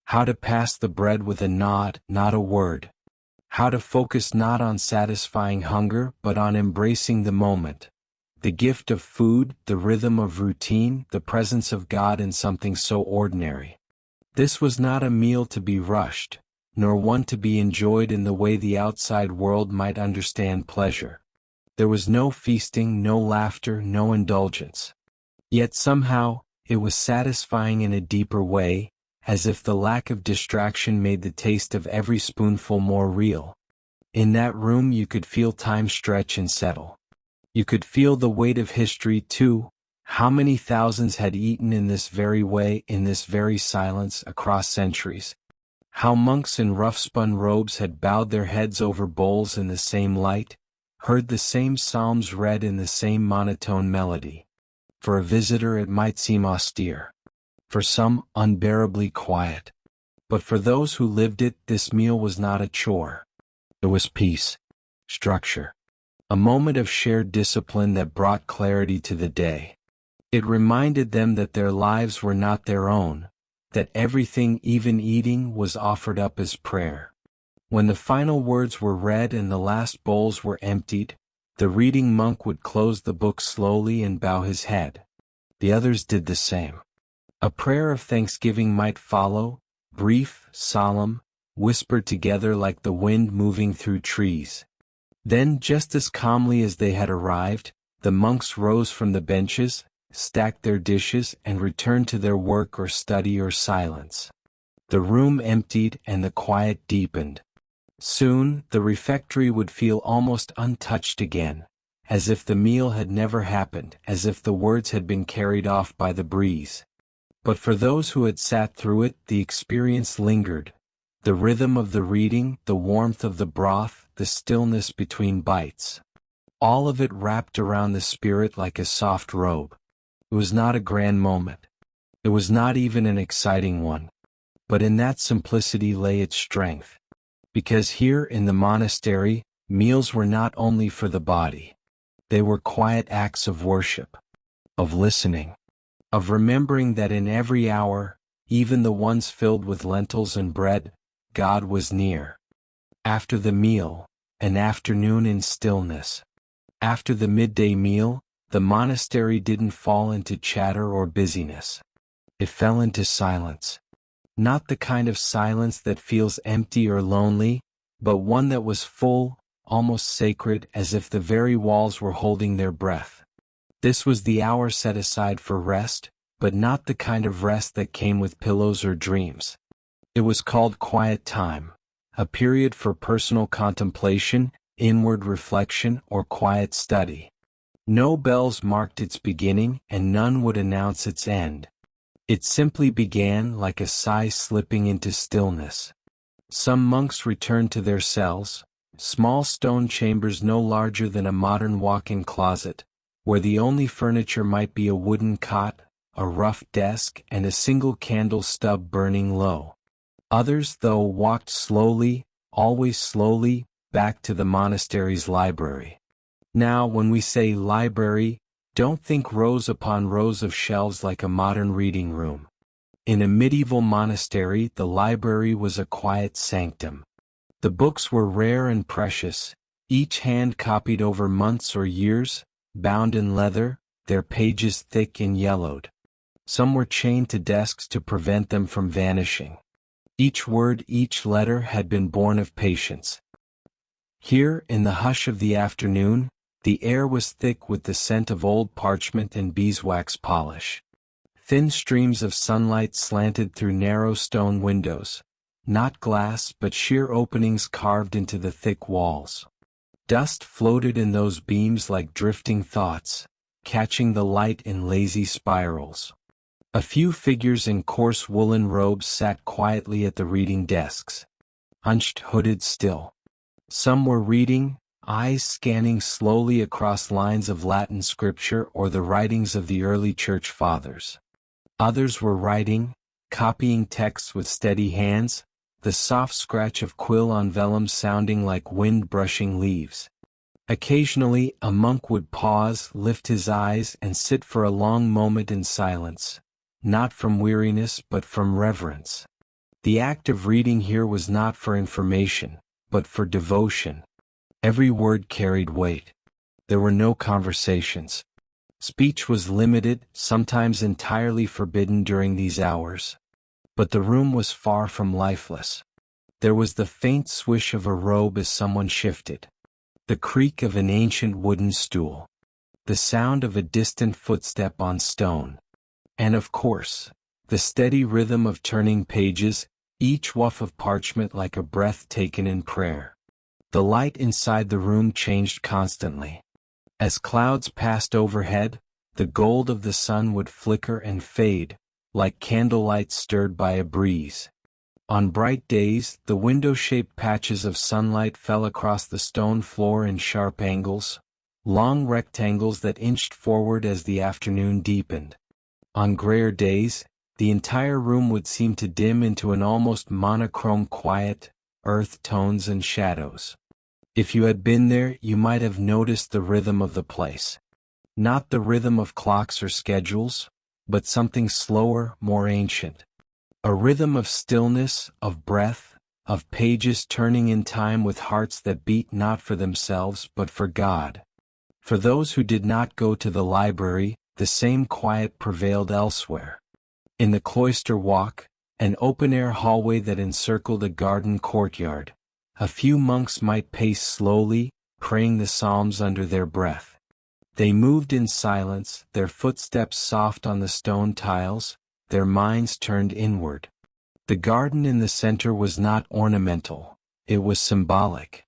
How to pass the bread with a nod, not a word. How to focus not on satisfying hunger but on embracing the moment. The gift of food, the rhythm of routine, the presence of God in something so ordinary. This was not a meal to be rushed, nor one to be enjoyed in the way the outside world might understand pleasure. There was no feasting, no laughter, no indulgence. Yet somehow, it was satisfying in a deeper way, as if the lack of distraction made the taste of every spoonful more real. In that room you could feel time stretch and settle. You could feel the weight of history too. How many thousands had eaten in this very way, in this very silence, across centuries? How monks in rough-spun robes had bowed their heads over bowls in the same light, heard the same psalms read in the same monotone melody. For a visitor it might seem austere. For some, unbearably quiet. But for those who lived it, this meal was not a chore. It was peace, structure. A moment of shared discipline that brought clarity to the day. It reminded them that their lives were not their own, that everything, even eating, was offered up as prayer. When the final words were read and the last bowls were emptied, the reading monk would close the book slowly and bow his head. The others did the same. A prayer of thanksgiving might follow, brief, solemn, whispered together like the wind moving through trees. Then, just as calmly as they had arrived, the monks rose from the benches, stacked their dishes, and returned to their work or study or silence. The room emptied and the quiet deepened. Soon, the refectory would feel almost untouched again, as if the meal had never happened, as if the words had been carried off by the breeze. But for those who had sat through it, the experience lingered. The rhythm of the reading, the warmth of the broth, the stillness between bites. All of it wrapped around the spirit like a soft robe. It was not a grand moment. It was not even an exciting one. But in that simplicity lay its strength. Because here in the monastery, meals were not only for the body. They were quiet acts of worship, of listening, of remembering that in every hour, even the ones filled with lentils and bread, God was near. After the meal, an afternoon in stillness. After the midday meal, the monastery didn't fall into chatter or busyness. It fell into silence. Not the kind of silence that feels empty or lonely, but one that was full, almost sacred, as if the very walls were holding their breath. This was the hour set aside for rest, but not the kind of rest that came with pillows or dreams. It was called quiet time, a period for personal contemplation, inward reflection, or quiet study. No bells marked its beginning, and none would announce its end. It simply began like a sigh slipping into stillness. Some monks returned to their cells, small stone chambers no larger than a modern walk-in closet, where the only furniture might be a wooden cot, a rough desk, and a single candle stub burning low. Others, though, walked slowly, always slowly, back to the monastery's library. Now, when we say library, don't think rows upon rows of shelves like a modern reading room. In a medieval monastery, the library was a quiet sanctum. The books were rare and precious, each hand copied over months or years, bound in leather, their pages thick and yellowed. Some were chained to desks to prevent them from vanishing. Each word, each letter had been born of patience. Here, in the hush of the afternoon, the air was thick with the scent of old parchment and beeswax polish. Thin streams of sunlight slanted through narrow stone windows, not glass but sheer openings carved into the thick walls. Dust floated in those beams like drifting thoughts, catching the light in lazy spirals. A few figures in coarse woolen robes sat quietly at the reading desks, hunched, hooded still. Some were reading, eyes scanning slowly across lines of Latin scripture or the writings of the early church fathers. Others were writing, copying texts with steady hands, the soft scratch of quill on vellum sounding like wind brushing leaves. Occasionally, a monk would pause, lift his eyes, and sit for a long moment in silence, not from weariness but from reverence. The act of reading here was not for information, but for devotion. Every word carried weight. There were no conversations. Speech was limited, sometimes entirely forbidden during these hours. But the room was far from lifeless. There was the faint swish of a robe as someone shifted, the creak of an ancient wooden stool, the sound of a distant footstep on stone, and of course, the steady rhythm of turning pages, each woof of parchment like a breath taken in prayer. The light inside the room changed constantly. As clouds passed overhead, the gold of the sun would flicker and fade, like candlelight stirred by a breeze. On bright days, the window-shaped patches of sunlight fell across the stone floor in sharp angles, long rectangles that inched forward as the afternoon deepened. On grayer days, the entire room would seem to dim into an almost monochrome quiet, earth tones and shadows. If you had been there, you might have noticed the rhythm of the place. Not the rhythm of clocks or schedules, but something slower, more ancient. A rhythm of stillness, of breath, of pages turning in time with hearts that beat not for themselves but for God. For those who did not go to the library, the same quiet prevailed elsewhere. In the cloister walk, an open-air hallway that encircled a garden courtyard, a few monks might pace slowly, praying the psalms under their breath. They moved in silence, their footsteps soft on the stone tiles, their minds turned inward. The garden in the center was not ornamental, it was symbolic.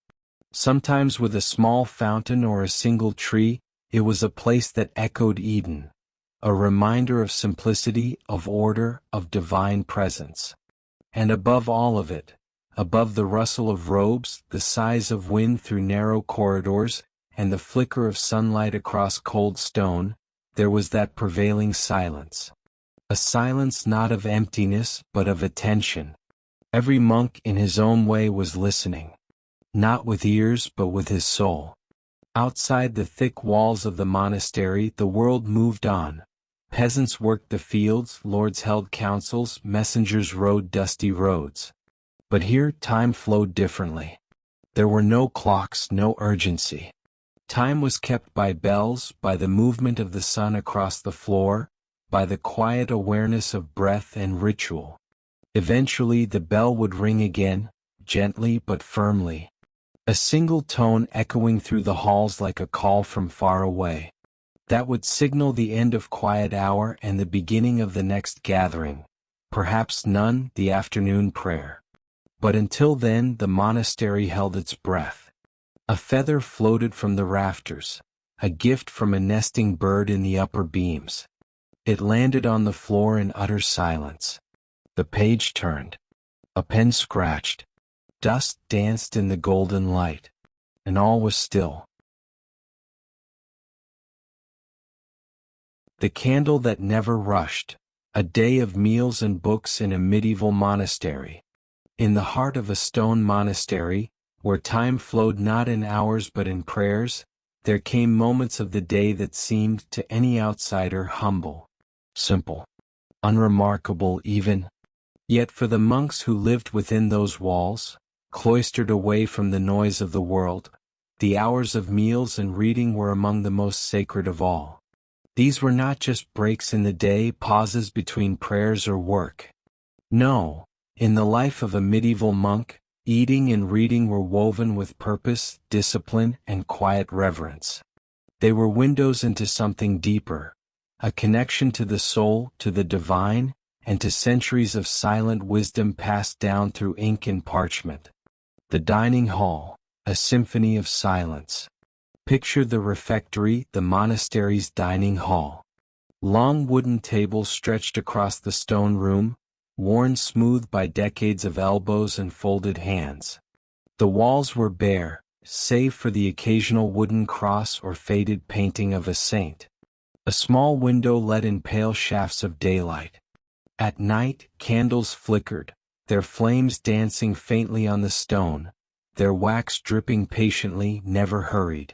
Sometimes with a small fountain or a single tree, it was a place that echoed Eden, a reminder of simplicity, of order, of divine presence. And above all of it, above the rustle of robes, the sighs of wind through narrow corridors, and the flicker of sunlight across cold stone, there was that prevailing silence. A silence not of emptiness but of attention. Every monk in his own way was listening. Not with ears but with his soul. Outside the thick walls of the monastery the world moved on. Peasants worked the fields, lords held councils, messengers rode dusty roads. But here time flowed differently. There were no clocks, no urgency. Time was kept by bells, by the movement of the sun across the floor, by the quiet awareness of breath and ritual. Eventually the bell would ring again, gently but firmly. A single tone echoing through the halls like a call from far away. That would signal the end of quiet hour and the beginning of the next gathering. Perhaps none, the afternoon prayer. But until then the monastery held its breath. A feather floated from the rafters, a gift from a nesting bird in the upper beams. It landed on the floor in utter silence. The page turned. A pen scratched. Dust danced in the golden light. And all was still. The candle that never rushed. A day of meals and books in a medieval monastery. In the heart of a stone monastery, where time flowed not in hours but in prayers, there came moments of the day that seemed to any outsider humble. Simple, unremarkable even. Yet for the monks who lived within those walls, cloistered away from the noise of the world, the hours of meals and reading were among the most sacred of all. These were not just breaks in the day, pauses between prayers or work. No, in the life of a medieval monk, eating and reading were woven with purpose, discipline, and quiet reverence. They were windows into something deeper. A connection to the soul, to the divine, and to centuries of silent wisdom passed down through ink and parchment. The dining hall, a symphony of silence. Picture the refectory, the monastery's dining hall. Long wooden tables stretched across the stone room, worn smooth by decades of elbows and folded hands. The walls were bare, save for the occasional wooden cross or faded painting of a saint. A small window let in pale shafts of daylight. At night, candles flickered, their flames dancing faintly on the stone, their wax dripping patiently, never hurried.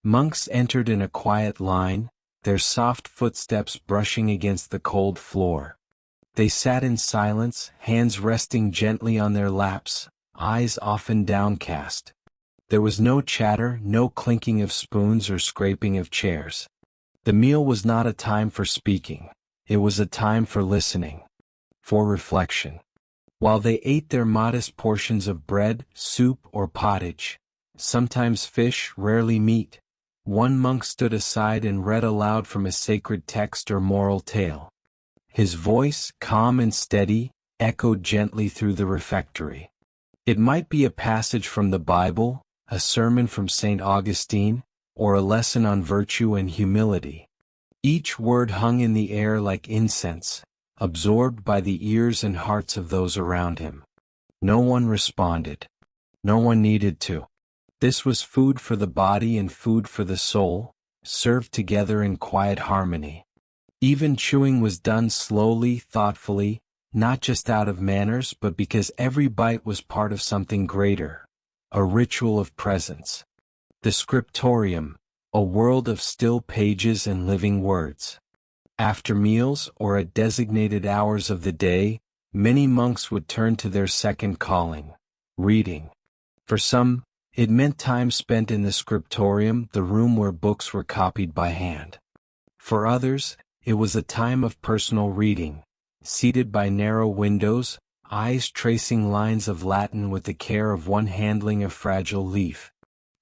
Monks entered in a quiet line, their soft footsteps brushing against the cold floor. They sat in silence, hands resting gently on their laps, eyes often downcast. There was no chatter, no clinking of spoons or scraping of chairs. The meal was not a time for speaking. It was a time for listening, for reflection. While they ate their modest portions of bread, soup, or pottage, sometimes fish, rarely meat, one monk stood aside and read aloud from a sacred text or moral tale. His voice, calm and steady, echoed gently through the refectory. It might be a passage from the Bible, a sermon from St. Augustine, or a lesson on virtue and humility. Each word hung in the air like incense, absorbed by the ears and hearts of those around him. No one responded. No one needed to. This was food for the body and food for the soul, served together in quiet harmony. Even chewing was done slowly, thoughtfully, not just out of manners but because every bite was part of something greater, a ritual of presence. The scriptorium, a world of still pages and living words. After meals or at designated hours of the day, many monks would turn to their second calling, reading. For some, it meant time spent in the scriptorium, the room where books were copied by hand. For others, it was a time of personal reading, seated by narrow windows, eyes tracing lines of Latin with the care of one handling a fragile leaf.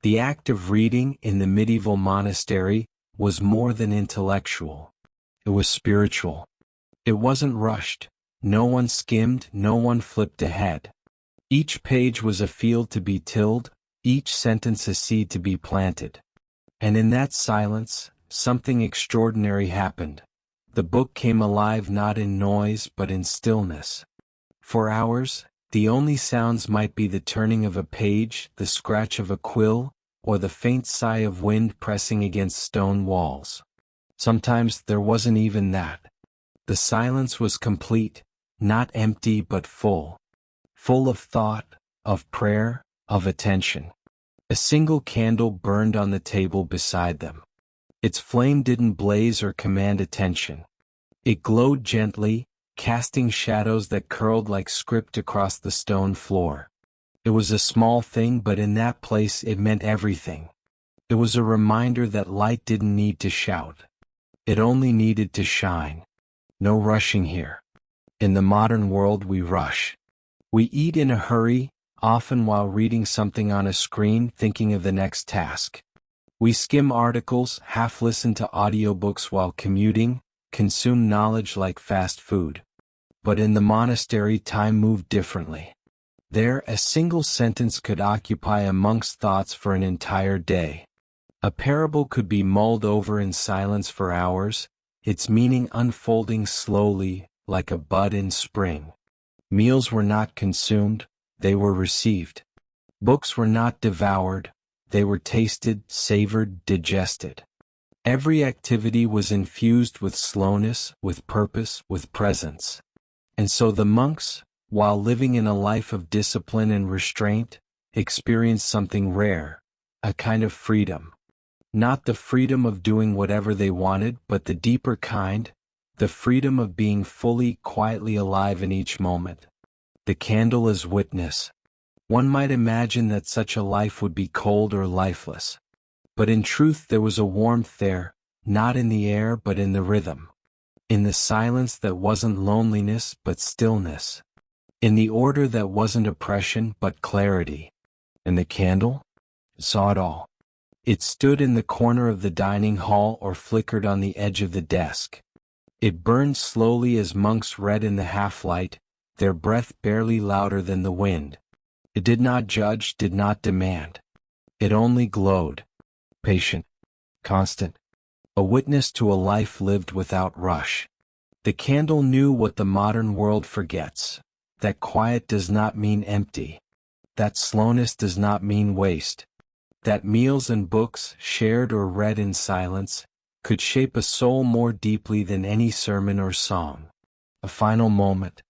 The act of reading in the medieval monastery was more than intellectual. It was spiritual. It wasn't rushed. No one skimmed, no one flipped ahead. Each page was a field to be tilled, each sentence a seed to be planted. And in that silence, something extraordinary happened. The book came alive not in noise but in stillness. For hours, the only sounds might be the turning of a page, the scratch of a quill, or the faint sigh of wind pressing against stone walls. Sometimes there wasn't even that. The silence was complete, not empty but full. Full of thought, of prayer, of attention. A single candle burned on the table beside them. Its flame didn't blaze or command attention. It glowed gently, casting shadows that curled like script across the stone floor. It was a small thing, but in that place it meant everything. It was a reminder that light didn't need to shout. It only needed to shine. No rushing here. In the modern world we rush. We eat in a hurry, often while reading something on a screen, thinking of the next task. We skim articles, half listen to audiobooks while commuting, consume knowledge like fast food. But in the monastery time moved differently. There, a single sentence could occupy a monk's thoughts for an entire day. A parable could be mulled over in silence for hours, its meaning unfolding slowly, like a bud in spring. Meals were not consumed, they were received. Books were not devoured, they were tasted, savored, digested. Every activity was infused with slowness, with purpose, with presence. And so the monks, while living in a life of discipline and restraint, experienced something rare, a kind of freedom. Not the freedom of doing whatever they wanted, but the deeper kind, the freedom of being fully, quietly alive in each moment. The candle as witness. One might imagine that such a life would be cold or lifeless. But in truth there was a warmth there, not in the air but in the rhythm. In the silence that wasn't loneliness but stillness. In the order that wasn't oppression but clarity. And the candle? Saw it all. It stood in the corner of the dining hall or flickered on the edge of the desk. It burned slowly as monks read in the half-light, their breath barely louder than the wind. It did not judge, did not demand. It only glowed. Patient. Constant. A witness to a life lived without rush. The candle knew what the modern world forgets. That quiet does not mean empty. That slowness does not mean waste. That meals and books, shared or read in silence, could shape a soul more deeply than any sermon or song. A final moment.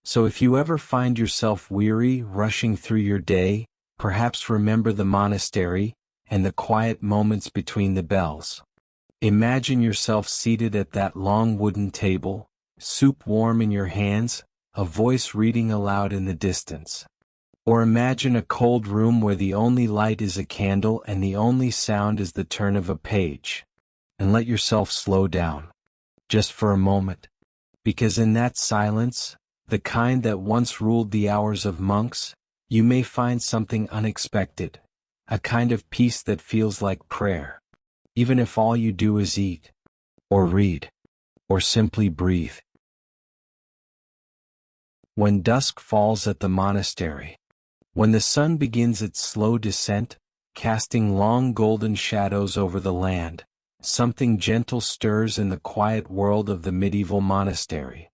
So if you ever find yourself weary, rushing through your day, perhaps remember the monastery, and the quiet moments between the bells. Imagine yourself seated at that long wooden table, soup warm in your hands, a voice reading aloud in the distance. Or imagine a cold room where the only light is a candle and the only sound is the turn of a page. And let yourself slow down. Just for a moment. Because in that silence, the kind that once ruled the hours of monks, you may find something unexpected. A kind of peace that feels like prayer. Even if all you do is eat, or read, or simply breathe. When dusk falls at the monastery. When the sun begins its slow descent, casting long golden shadows over the land, something gentle stirs in the quiet world of the medieval monastery.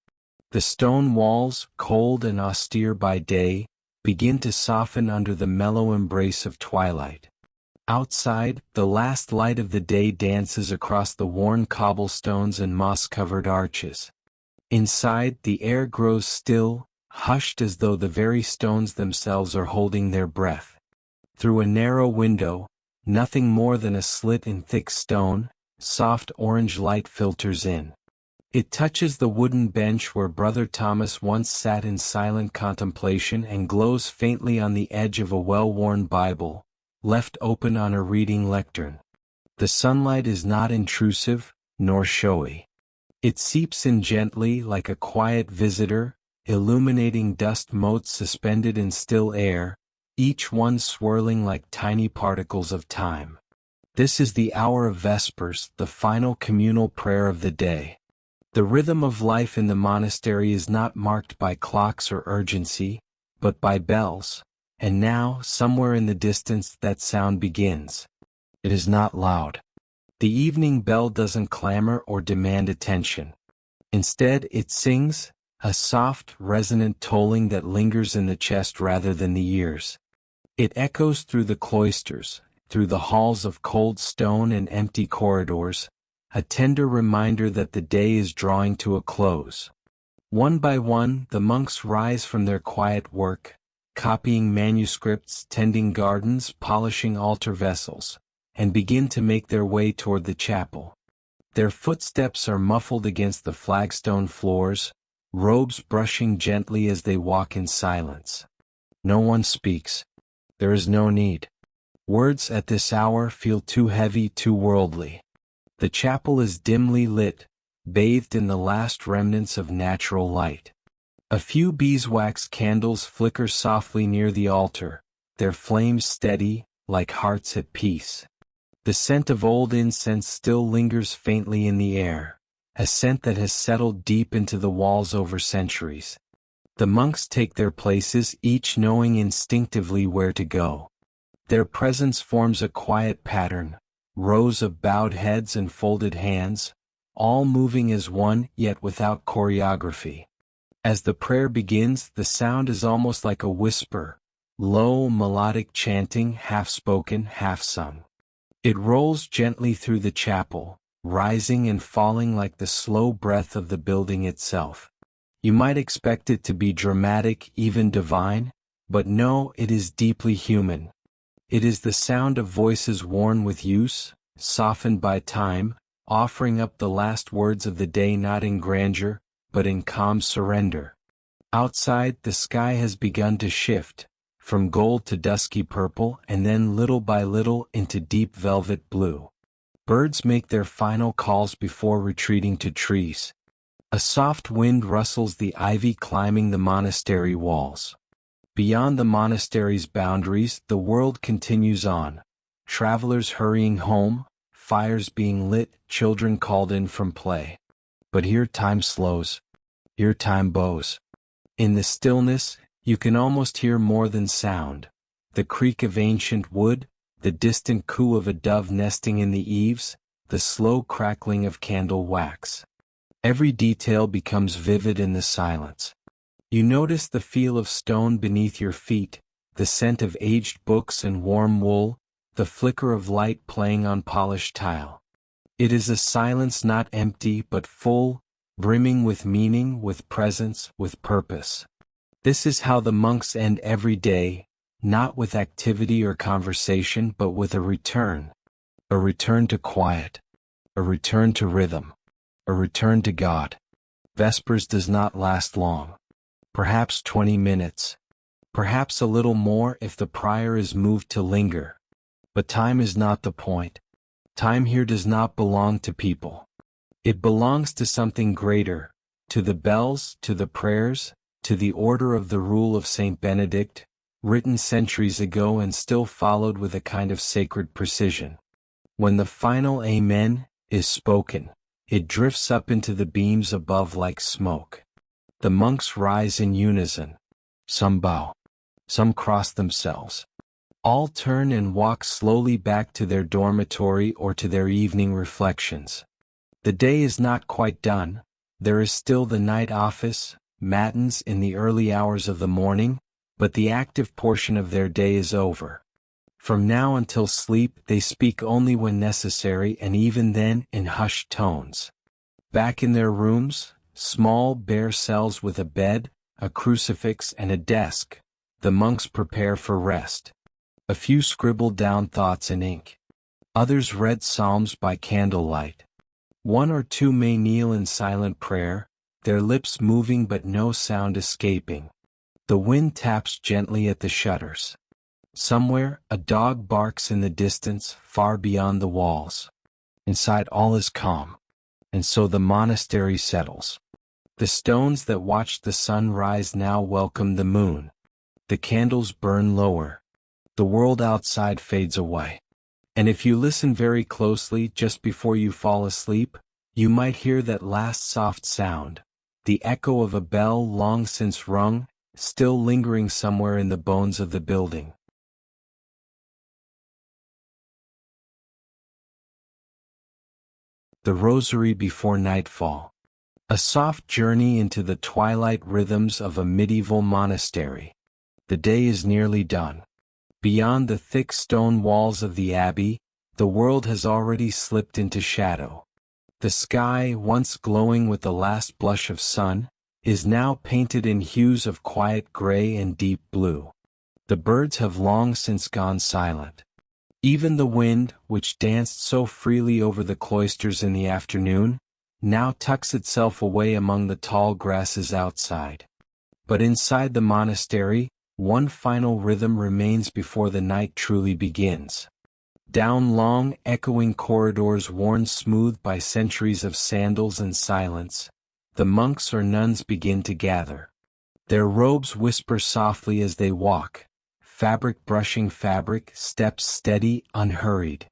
The stone walls, cold and austere by day, begin to soften under the mellow embrace of twilight. Outside, the last light of the day dances across the worn cobblestones and moss-covered arches. Inside, the air grows still, hushed as though the very stones themselves are holding their breath. Through a narrow window, nothing more than a slit in thick stone, soft orange light filters in. It touches the wooden bench where Brother Thomas once sat in silent contemplation and glows faintly on the edge of a well-worn Bible, left open on a reading lectern. The sunlight is not intrusive, nor showy. It seeps in gently like a quiet visitor, illuminating dust motes suspended in still air, each one swirling like tiny particles of time. This is the hour of Vespers, the final communal prayer of the day. The rhythm of life in the monastery is not marked by clocks or urgency, but by bells, and now, somewhere in the distance, that sound begins. It is not loud. The evening bell doesn't clamor or demand attention. Instead, it sings, a soft, resonant tolling that lingers in the chest rather than the ears. It echoes through the cloisters, through the halls of cold stone and empty corridors, a tender reminder that the day is drawing to a close. One by one, the monks rise from their quiet work, copying manuscripts, tending gardens, polishing altar vessels, and begin to make their way toward the chapel. Their footsteps are muffled against the flagstone floors, robes brushing gently as they walk in silence. No one speaks. There is no need. Words at this hour feel too heavy, too worldly. The chapel is dimly lit, bathed in the last remnants of natural light. A few beeswax candles flicker softly near the altar, their flames steady, like hearts at peace. The scent of old incense still lingers faintly in the air, a scent that has settled deep into the walls over centuries. The monks take their places, each knowing instinctively where to go. Their presence forms a quiet pattern, rows of bowed heads and folded hands, all moving as one, yet without choreography. As the prayer begins, the sound is almost like a whisper, low, melodic chanting, half-spoken, half-sung. It rolls gently through the chapel, rising and falling like the slow breath of the building itself. You might expect it to be dramatic, even divine, but no, it is deeply human. It is the sound of voices worn with use, softened by time, offering up the last words of the day not in grandeur, but in calm surrender. Outside, the sky has begun to shift, from gold to dusky purple and then little by little into deep velvet blue. Birds make their final calls before retreating to trees. A soft wind rustles the ivy climbing the monastery walls. Beyond the monastery's boundaries, the world continues on. Travelers hurrying home, fires being lit, children called in from play. But here time slows. Here time bows. In the stillness, you can almost hear more than sound. The creak of ancient wood, the distant coo of a dove nesting in the eaves, the slow crackling of candle wax. Every detail becomes vivid in the silence. You notice the feel of stone beneath your feet, the scent of aged books and warm wool, the flicker of light playing on polished tile. It is a silence not empty but full, brimming with meaning, with presence, with purpose. This is how the monks end every day, not with activity or conversation but with a return to quiet, a return to rhythm, a return to God. Vespers does not last long. Perhaps 20 minutes. Perhaps a little more if the prior is moved to linger. But time is not the point. Time here does not belong to people. It belongs to something greater, to the bells, to the prayers, to the order of the Rule of Saint Benedict, written centuries ago and still followed with a kind of sacred precision. When the final Amen is spoken, it drifts up into the beams above like smoke. The monks rise in unison. Some bow. Some cross themselves. All turn and walk slowly back to their dormitory or to their evening reflections. The day is not quite done. There is still the night office, matins in the early hours of the morning, but the active portion of their day is over. From now until sleep they speak only when necessary and even then in hushed tones. Back in their rooms, small bare cells with a bed, a crucifix and a desk, the monks prepare for rest. A few scribbled down thoughts in ink. Others read psalms by candlelight. One or two may kneel in silent prayer, their lips moving but no sound escaping. The wind taps gently at the shutters. Somewhere, a dog barks in the distance, far beyond the walls. Inside all is calm. And so the monastery settles. The stones that watched the sun rise now welcome the moon. The candles burn lower. The world outside fades away. And if you listen very closely just before you fall asleep, you might hear that last soft sound, the echo of a bell long since rung, still lingering somewhere in the bones of the building. The Rosary Before Nightfall. A soft journey into the twilight rhythms of a medieval monastery. The day is nearly done. Beyond the thick stone walls of the abbey, the world has already slipped into shadow. The sky, once glowing with the last blush of sun, is now painted in hues of quiet gray and deep blue. The birds have long since gone silent. Even the wind, which danced so freely over the cloisters in the afternoon, now tucks itself away among the tall grasses outside. But inside the monastery, one final rhythm remains before the night truly begins. Down long, echoing corridors worn smooth by centuries of sandals and silence, the monks or nuns begin to gather. Their robes whisper softly as they walk, fabric brushing fabric, steps steady, unhurried.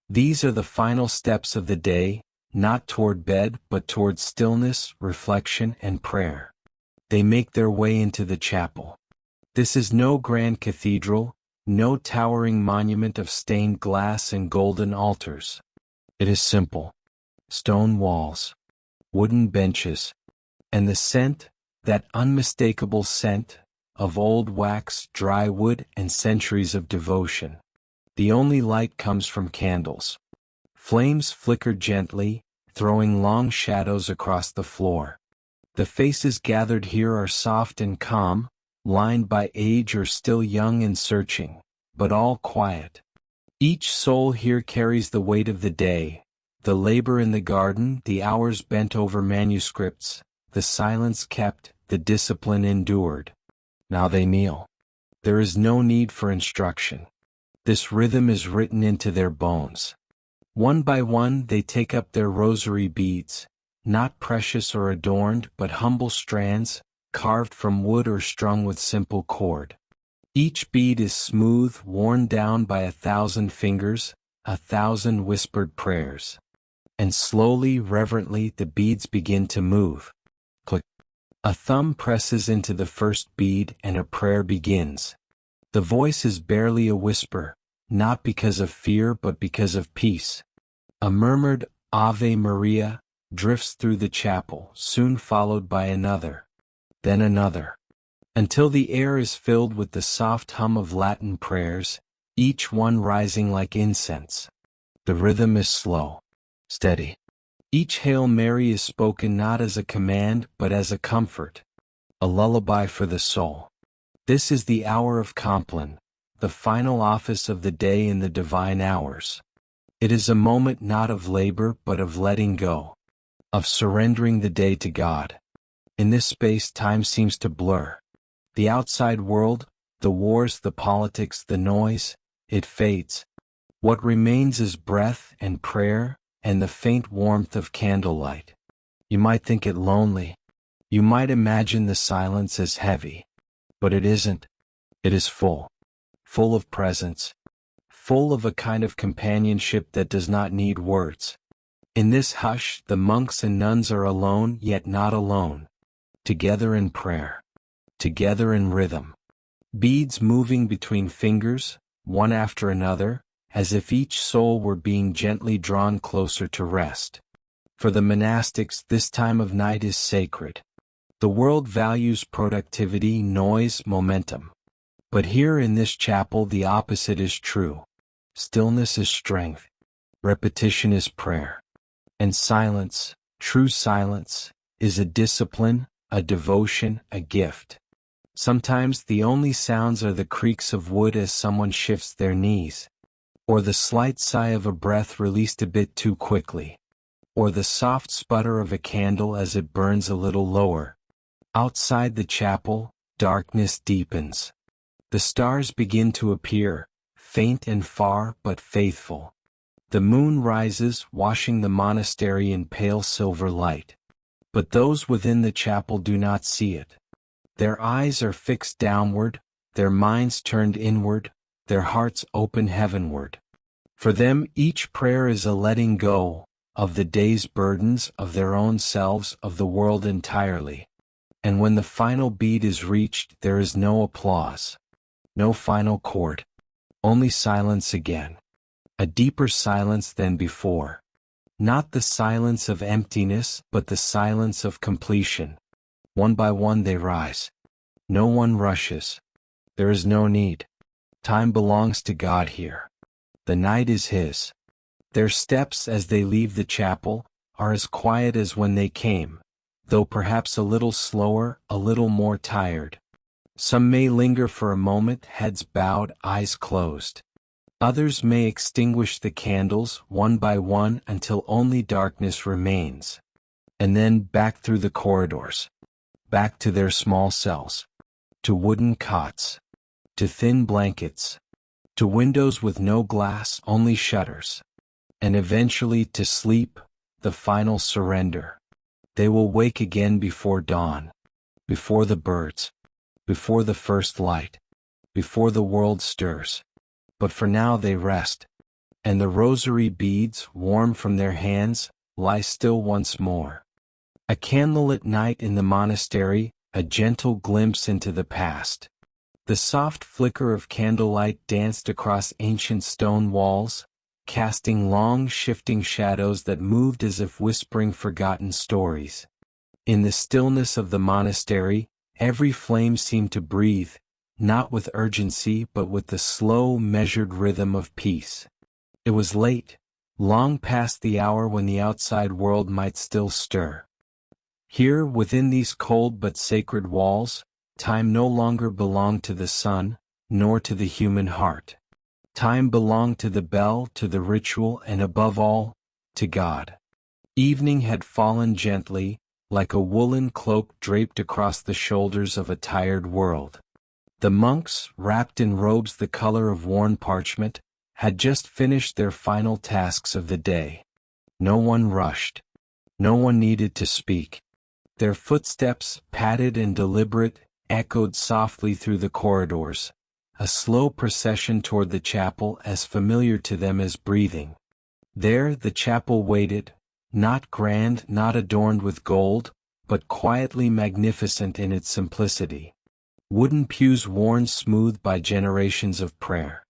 These are the final steps of the day, not toward bed but toward stillness, reflection, and prayer. They make their way into the chapel. This is no grand cathedral, no towering monument of stained glass and golden altars. It is simple. Stone walls, wooden benches, and the scent, that unmistakable scent, of old wax, dry wood, and centuries of devotion. The only light comes from candles. Flames flicker gently, throwing long shadows across the floor. The faces gathered here are soft and calm, lined by age or still young and searching, but all quiet. Each soul here carries the weight of the day, the labor in the garden, the hours bent over manuscripts, the silence kept, the discipline endured. Now they kneel. There is no need for instruction. This rhythm is written into their bones. One by one they take up their rosary beads, not precious or adorned but humble strands, carved from wood or strung with simple cord. Each bead is smooth, worn down by 1,000 fingers, 1,000 whispered prayers. And slowly, reverently, the beads begin to move. Click. A thumb presses into the first bead and a prayer begins. The voice is barely a whisper, not because of fear but because of peace. A murmured Ave Maria drifts through the chapel, soon followed by another, then another, until the air is filled with the soft hum of Latin prayers, each one rising like incense. The rhythm is slow, steady. Each Hail Mary is spoken not as a command but as a comfort, a lullaby for the soul. This is the hour of Compline, the final office of the day in the divine hours. It is a moment not of labor but of letting go, of surrendering the day to God. In this space time seems to blur. The outside world, The wars, the politics, the noise, it fades. What remains is breath and prayer, and the faint warmth of candlelight. You might think it lonely. You might imagine the silence as heavy. But it isn't. It is full. Full of presence. Full of a kind of companionship that does not need words. In this hush, the monks and nuns are alone, yet not alone. Together in prayer. Together in rhythm. Beads moving between fingers, one after another, as if each soul were being gently drawn closer to rest. For the monastics, this time of night is sacred. The world values productivity, noise, momentum. But here in this chapel the opposite is true. Stillness is strength. Repetition is prayer. And silence, true silence, is a discipline, a devotion, a gift. Sometimes the only sounds are the creaks of wood as someone shifts their knees, or the slight sigh of a breath released a bit too quickly, or the soft sputter of a candle as it burns a little lower. Outside the chapel, darkness deepens. The stars begin to appear, faint and far but faithful. The moon rises, washing the monastery in pale silver light. But those within the chapel do not see it. Their eyes are fixed downward, their minds turned inward, their hearts open heavenward. For them each prayer is a letting go of the day's burdens, of their own selves, of the world entirely. And when the final beat is reached, there is no applause. No final chord. Only silence again. A deeper silence than before. Not the silence of emptiness, but the silence of completion. One by one they rise. No one rushes. There is no need. Time belongs to God here. The night is His. Their steps as they leave the chapel are as quiet as when they came, though perhaps a little slower, a little more tired. Some may linger for a moment, heads bowed, eyes closed. Others may extinguish the candles, one by one, until only darkness remains. And then back through the corridors. Back to their small cells. To wooden cots. To thin blankets. To windows with no glass, only shutters. And eventually to sleep, the final surrender. They will wake again before dawn. Before the birds. Before the first light. Before the world stirs. But for now they rest. And the rosary beads, warm from their hands, lie still once more. A candlelit night in the monastery, a gentle glimpse into the past. The soft flicker of candlelight danced across ancient stone walls, casting long shifting shadows that moved as if whispering forgotten stories. In the stillness of the monastery, every flame seemed to breathe, not with urgency but with the slow, measured rhythm of peace. It was late, long past the hour when the outside world might still stir. Here, within these cold but sacred walls, time no longer belonged to the sun, nor to the human heart. Time belonged to the bell, to the ritual, and above all, to God. Evening had fallen gently, like a woolen cloak draped across the shoulders of a tired world. The monks, wrapped in robes the color of worn parchment, had just finished their final tasks of the day. No one rushed. No one needed to speak. Their footsteps, padded and deliberate, echoed softly through the corridors, a slow procession toward the chapel as familiar to them as breathing. There the chapel waited, not grand, not adorned with gold, but quietly magnificent in its simplicity. Wooden pews worn smooth by generations of prayer.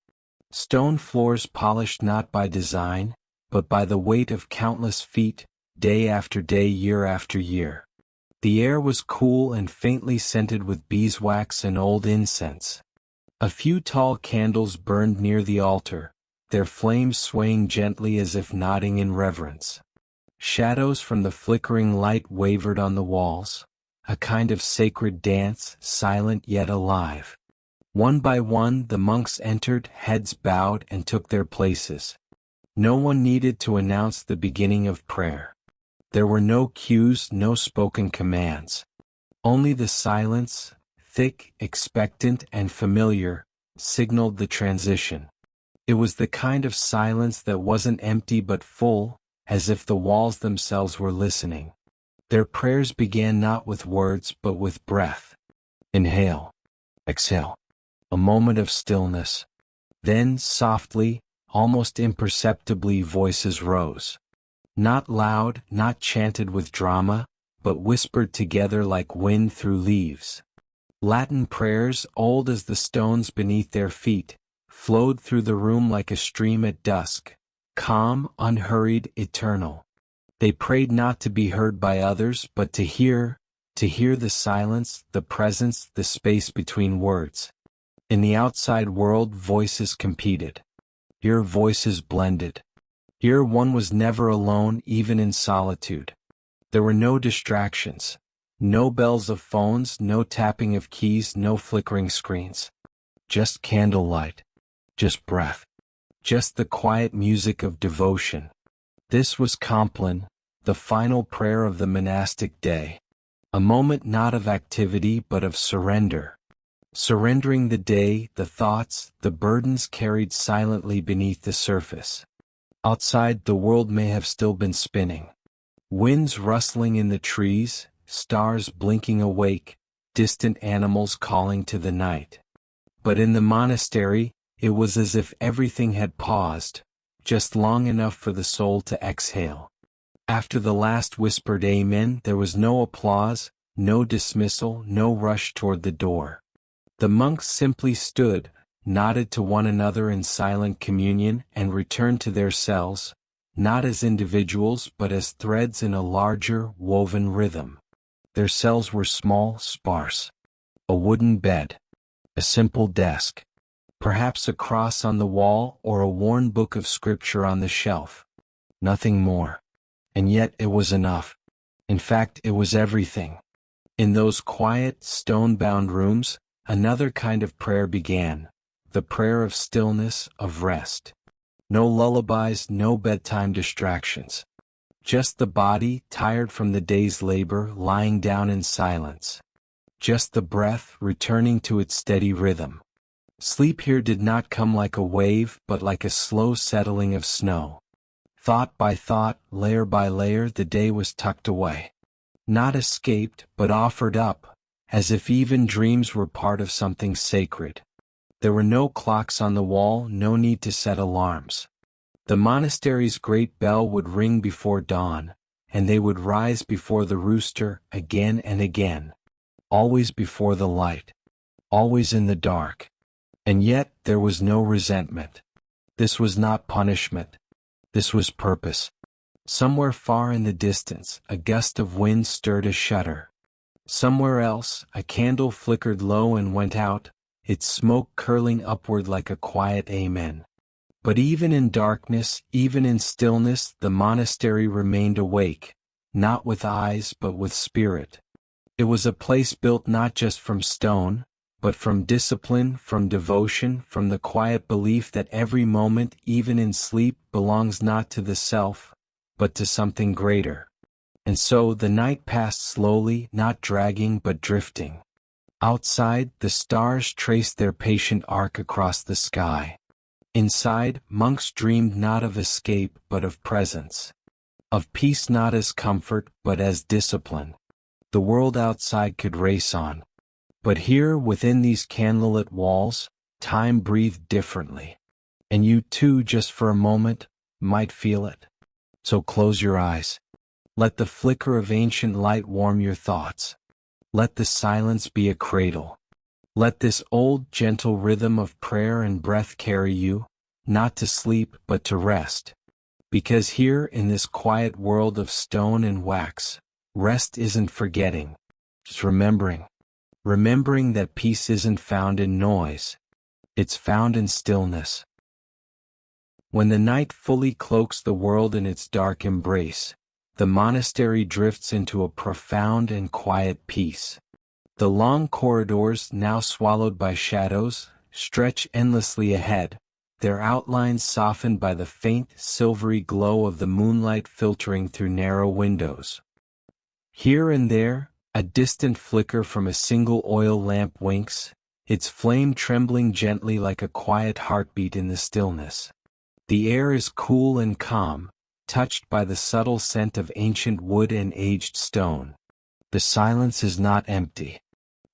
Stone floors polished not by design, but by the weight of countless feet, day after day, year after year. The air was cool and faintly scented with beeswax and old incense. A few tall candles burned near the altar, their flames swaying gently as if nodding in reverence. Shadows from the flickering light wavered on the walls, a kind of sacred dance, silent yet alive. One by one the monks entered, heads bowed, and took their places. No one needed to announce the beginning of prayer. There were no cues, no spoken commands. Only the silence, thick, expectant, and familiar, signaled the transition. It was the kind of silence that wasn't empty but full, as if the walls themselves were listening. Their prayers began not with words but with breath. Inhale. Exhale. A moment of stillness. Then, softly, almost imperceptibly, voices rose. Not loud, not chanted with drama, but whispered together like wind through leaves. Latin prayers, old as the stones beneath their feet, flowed through the room like a stream at dusk, calm, unhurried, eternal. They prayed not to be heard by others but to hear the silence, the presence, the space between words. In the outside world voices competed. Here voices blended. Here one was never alone, even in solitude. There were no distractions. No bells of phones, no tapping of keys, no flickering screens. Just candlelight. Just breath. Just the quiet music of devotion. This was Compline, the final prayer of the monastic day. A moment not of activity but of surrender. Surrendering the day, the thoughts, the burdens carried silently beneath the surface. Outside, the world may have still been spinning. Winds rustling in the trees, stars blinking awake, distant animals calling to the night. But in the monastery, it was as if everything had paused, just long enough for the soul to exhale. After the last whispered amen, there was no applause, no dismissal, no rush toward the door. The monks simply stood, nodded to one another in silent communion, and returned to their cells, not as individuals but as threads in a larger, woven rhythm. Their cells were small, sparse. A wooden bed. A simple desk. Perhaps a cross on the wall or a worn book of scripture on the shelf. Nothing more. And yet it was enough. In fact, it was everything. In those quiet, stone-bound rooms, another kind of prayer began. The prayer of stillness, of rest. No lullabies, no bedtime distractions. Just the body, tired from the day's labor, lying down in silence. Just the breath, returning to its steady rhythm. Sleep here did not come like a wave, but like a slow settling of snow. Thought by thought, layer by layer, the day was tucked away. Not escaped, but offered up, as if even dreams were part of something sacred. There were no clocks on the wall, no need to set alarms. The monastery's great bell would ring before dawn, and they would rise before the rooster, again and again. Always before the light. Always in the dark. And yet there was no resentment. This was not punishment. This was purpose. Somewhere far in the distance, a gust of wind stirred a shutter. Somewhere else, a candle flickered low and went out, its smoke curling upward like a quiet amen. But even in darkness, even in stillness, the monastery remained awake, not with eyes but with spirit. It was a place built not just from stone, but from discipline, from devotion, from the quiet belief that every moment, even in sleep, belongs not to the self, but to something greater. And so the night passed slowly, not dragging but drifting. Outside, the stars traced their patient arc across the sky. Inside, monks dreamed not of escape but of presence. Of peace not as comfort but as discipline. The world outside could race on. But here, within these candlelit walls, time breathed differently. And you too, just for a moment, might feel it. So close your eyes. Let the flicker of ancient light warm your thoughts. Let the silence be a cradle. Let this old, gentle rhythm of prayer and breath carry you, not to sleep but to rest. Because here, in this quiet world of stone and wax, rest isn't forgetting. It's remembering. Remembering that peace isn't found in noise. It's found in stillness. When the night fully cloaks the world in its dark embrace, the monastery drifts into a profound and quiet peace. The long corridors, now swallowed by shadows, stretch endlessly ahead, their outlines softened by the faint, silvery glow of the moonlight filtering through narrow windows. Here and there, A distant flicker from a single oil lamp winks, its flame trembling gently like a quiet heartbeat in the stillness. The air is cool and calm, touched by the subtle scent of ancient wood and aged stone. The silence is not empty.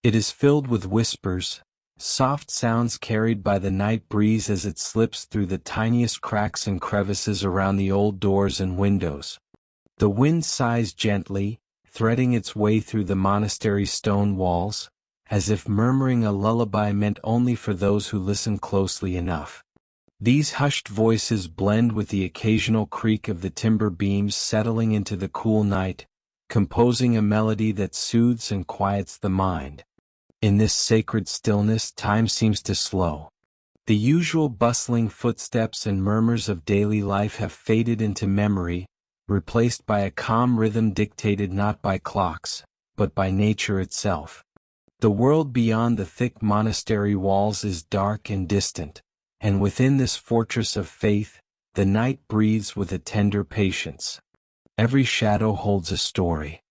It is filled with whispers, soft sounds carried by the night breeze as it slips through the tiniest cracks and crevices around the old doors and windows. The wind sighs gently, threading its way through the monastery's stone walls, as if murmuring a lullaby meant only for those who listen closely enough. These hushed voices blend with the occasional creak of the timber beams settling into the cool night, composing a melody that soothes and quiets the mind. In this sacred stillness, time seems to slow. The usual bustling footsteps and murmurs of daily life have faded into memory, replaced by a calm rhythm dictated not by clocks, but by nature itself. The world beyond the thick monastery walls is dark and distant, and within this fortress of faith, the night breathes with a tender patience. Every shadow holds a story.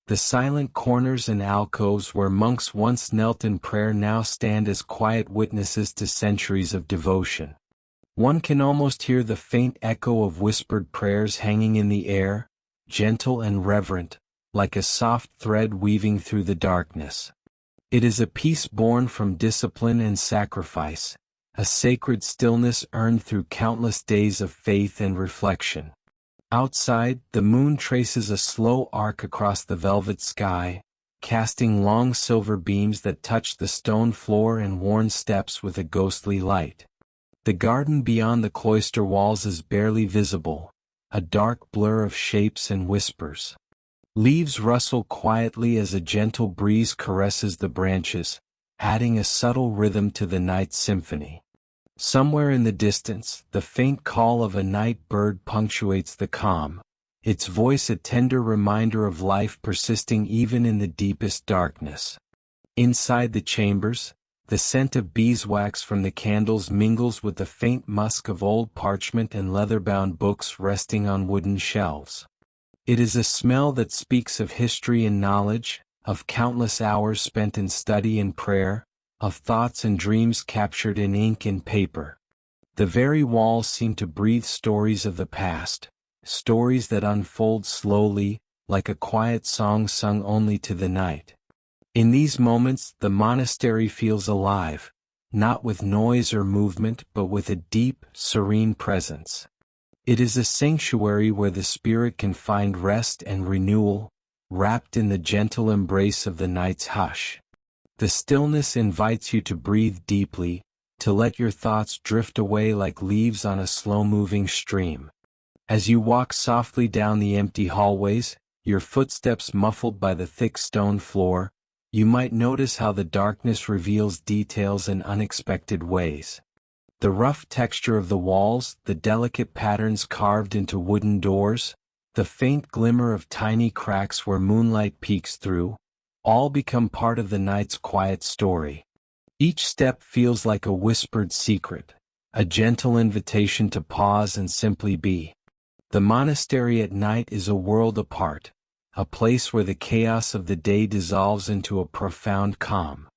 The silent corners and alcoves where monks once knelt in prayer now stand as quiet witnesses to centuries of devotion. One can almost hear the faint echo of whispered prayers hanging in the air, gentle and reverent, like a soft thread weaving through the darkness. It is a peace born from discipline and sacrifice, a sacred stillness earned through countless days of faith and reflection. Outside, the moon traces a slow arc across the velvet sky, casting long silver beams that touch the stone floor and worn steps with a ghostly light. The garden beyond the cloister walls is barely visible, a dark blur of shapes and whispers. Leaves rustle quietly as a gentle breeze caresses the branches, adding a subtle rhythm to the night's symphony. Somewhere in the distance, the faint call of a night bird punctuates the calm, its voice a tender reminder of life persisting even in the deepest darkness. Inside the chambers, the scent of beeswax from the candles mingles with the faint musk of old parchment and leather-bound books resting on wooden shelves. It is a smell that speaks of history and knowledge, of countless hours spent in study and prayer, of thoughts and dreams captured in ink and paper. The very walls seem to breathe stories of the past, stories that unfold slowly, like a quiet song sung only to the night. In these moments, the monastery feels alive, not with noise or movement but with a deep, serene presence. It is a sanctuary where the spirit can find rest and renewal, wrapped in the gentle embrace of the night's hush. The stillness invites you to breathe deeply, to let your thoughts drift away like leaves on a slow-moving stream. As you walk softly down the empty hallways, your footsteps muffled by the thick stone floor, you might notice how the darkness reveals details in unexpected ways. The rough texture of the walls, the delicate patterns carved into wooden doors, the faint glimmer of tiny cracks where moonlight peeks through, all become part of the night's quiet story. Each step feels like a whispered secret, a gentle invitation to pause and simply be. The monastery at night is a world apart, a place where the chaos of the day dissolves into a profound calm.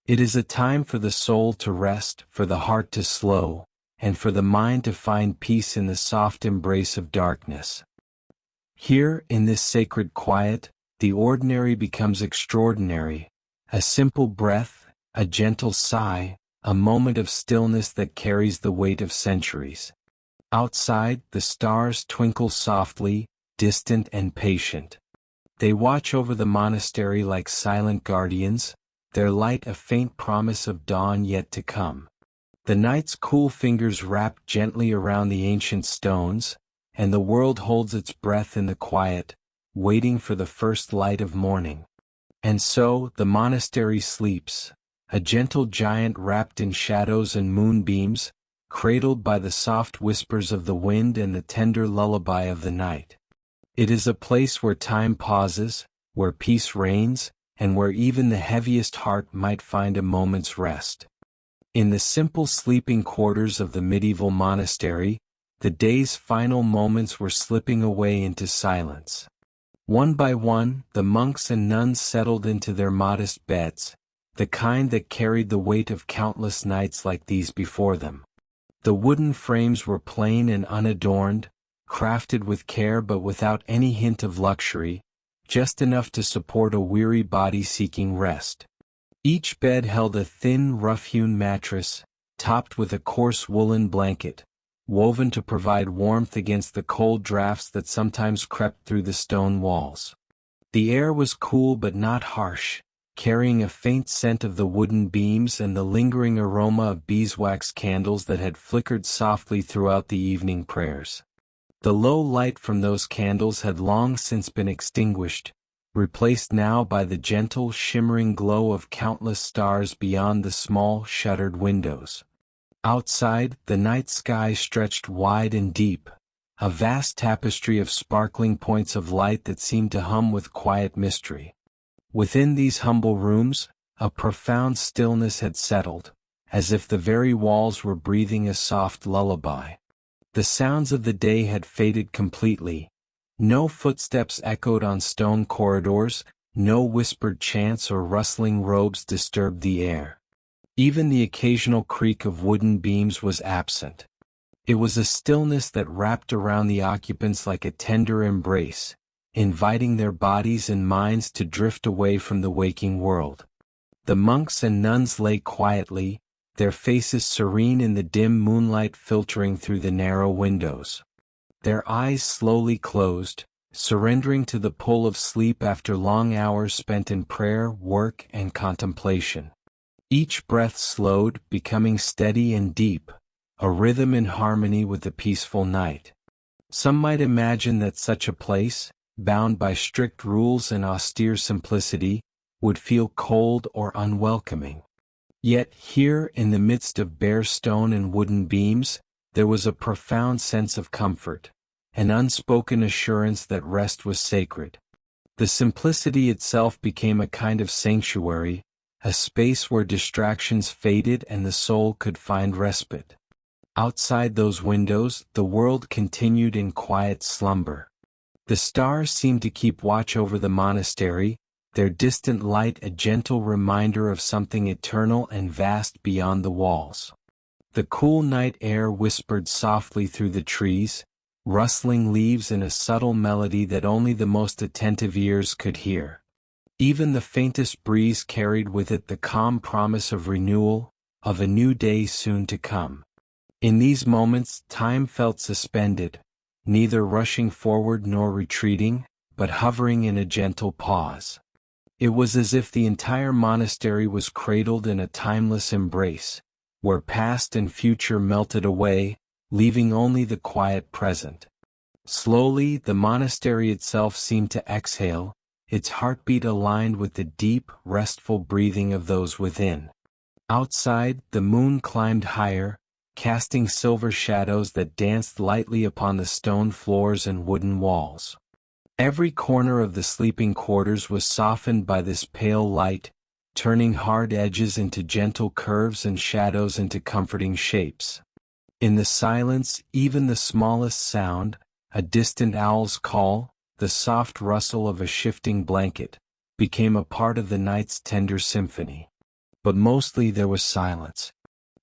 It is a time for the soul to rest, for the heart to slow, and for the mind to find peace in the soft embrace of darkness. Here, in this sacred quiet, the ordinary becomes extraordinary, a simple breath, a gentle sigh, a moment of stillness that carries the weight of centuries. Outside, the stars twinkle softly, distant and patient. They watch over the monastery like silent guardians, their light a faint promise of dawn yet to come. The night's cool fingers wrap gently around the ancient stones, and the world holds its breath in the quiet, waiting for the first light of morning. And so, the monastery sleeps, a gentle giant wrapped in shadows and moonbeams, cradled by the soft whispers of the wind and the tender lullaby of the night. It is a place where time pauses, where peace reigns, and where even the heaviest heart might find a moment's rest. In the simple sleeping quarters of the medieval monastery, the day's final moments were slipping away into silence. One by one, the monks and nuns settled into their modest beds, the kind that carried the weight of countless nights like these before them. The wooden frames were plain and unadorned, crafted with care but without any hint of luxury, just enough to support a weary body seeking rest. Each bed held a thin, rough-hewn mattress, topped with a coarse woolen blanket, woven to provide warmth against the cold drafts that sometimes crept through the stone walls. The air was cool but not harsh, carrying a faint scent of the wooden beams and the lingering aroma of beeswax candles that had flickered softly throughout the evening prayers. The low light from those candles had long since been extinguished, replaced now by the gentle, shimmering glow of countless stars beyond the small, shuttered windows. Outside, the night sky stretched wide and deep, a vast tapestry of sparkling points of light that seemed to hum with quiet mystery. Within these humble rooms, a profound stillness had settled, as if the very walls were breathing a soft lullaby. The sounds of the day had faded completely. No footsteps echoed on stone corridors, no whispered chants or rustling robes disturbed the air. Even the occasional creak of wooden beams was absent. It was a stillness that wrapped around the occupants like a tender embrace, inviting their bodies and minds to drift away from the waking world. The monks and nuns lay quietly, their faces serene in the dim moonlight filtering through the narrow windows. Their eyes slowly closed, surrendering to the pull of sleep after long hours spent in prayer, work, and contemplation. Each breath slowed, becoming steady and deep, a rhythm in harmony with the peaceful night. Some might imagine that such a place, bound by strict rules and austere simplicity, would feel cold or unwelcoming. Yet here, in the midst of bare stone and wooden beams, there was a profound sense of comfort, an unspoken assurance that rest was sacred. The simplicity itself became a kind of sanctuary, a space where distractions faded and the soul could find respite. Outside those windows, the world continued in quiet slumber. The stars seemed to keep watch over the monastery, their distant light a gentle reminder of something eternal and vast beyond the walls. The cool night air whispered softly through the trees, rustling leaves in a subtle melody that only the most attentive ears could hear. Even the faintest breeze carried with it the calm promise of renewal, of a new day soon to come. In these moments, time felt suspended, neither rushing forward nor retreating, but hovering in a gentle pause. It was as if the entire monastery was cradled in a timeless embrace, where past and future melted away, leaving only the quiet present. Slowly, the monastery itself seemed to exhale, its heartbeat aligned with the deep, restful breathing of those within. Outside, the moon climbed higher, casting silver shadows that danced lightly upon the stone floors and wooden walls. Every corner of the sleeping quarters was softened by this pale light, turning hard edges into gentle curves and shadows into comforting shapes. In the silence, even the smallest sound, a distant owl's call, the soft rustle of a shifting blanket, became a part of the night's tender symphony. But mostly there was silence.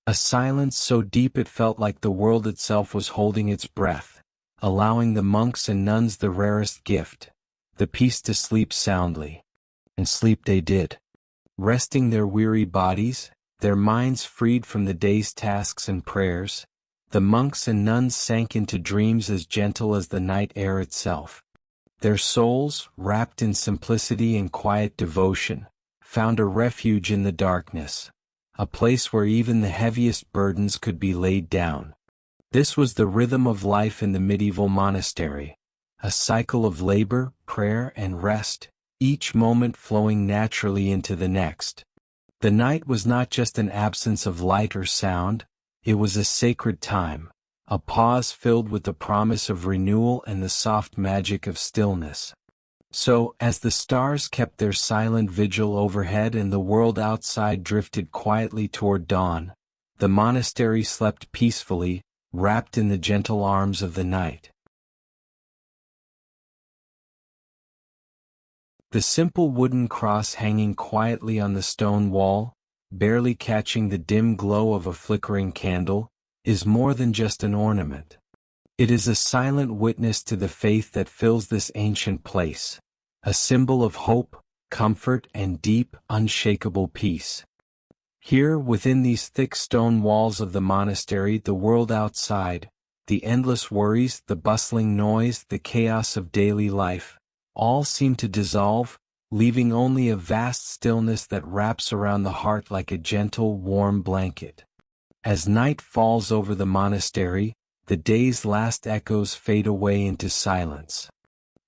A silence so deep it felt like the world itself was holding its breath, allowing the monks and nuns the rarest gift, the peace to sleep soundly. And sleep they did. Resting their weary bodies, their minds freed from the day's tasks and prayers, the monks and nuns sank into dreams as gentle as the night air itself. Their souls, wrapped in simplicity and quiet devotion, found a refuge in the darkness, a place where even the heaviest burdens could be laid down. This was the rhythm of life in the medieval monastery, a cycle of labor, prayer, and rest, each moment flowing naturally into the next. The night was not just an absence of light or sound, it was a sacred time, a pause filled with the promise of renewal and the soft magic of stillness. So, as the stars kept their silent vigil overhead and the world outside drifted quietly toward dawn, the monastery slept peacefully, wrapped in the gentle arms of the night. The simple wooden cross hanging quietly on the stone wall, barely catching the dim glow of a flickering candle, is more than just an ornament. It is a silent witness to the faith that fills this ancient place, a symbol of hope, comfort, and deep, unshakable peace. Here, within these thick stone walls of the monastery, the world outside, the endless worries, the bustling noise, the chaos of daily life, all seem to dissolve, leaving only a vast stillness that wraps around the heart like a gentle, warm blanket. As night falls over the monastery, the day's last echoes fade away into silence.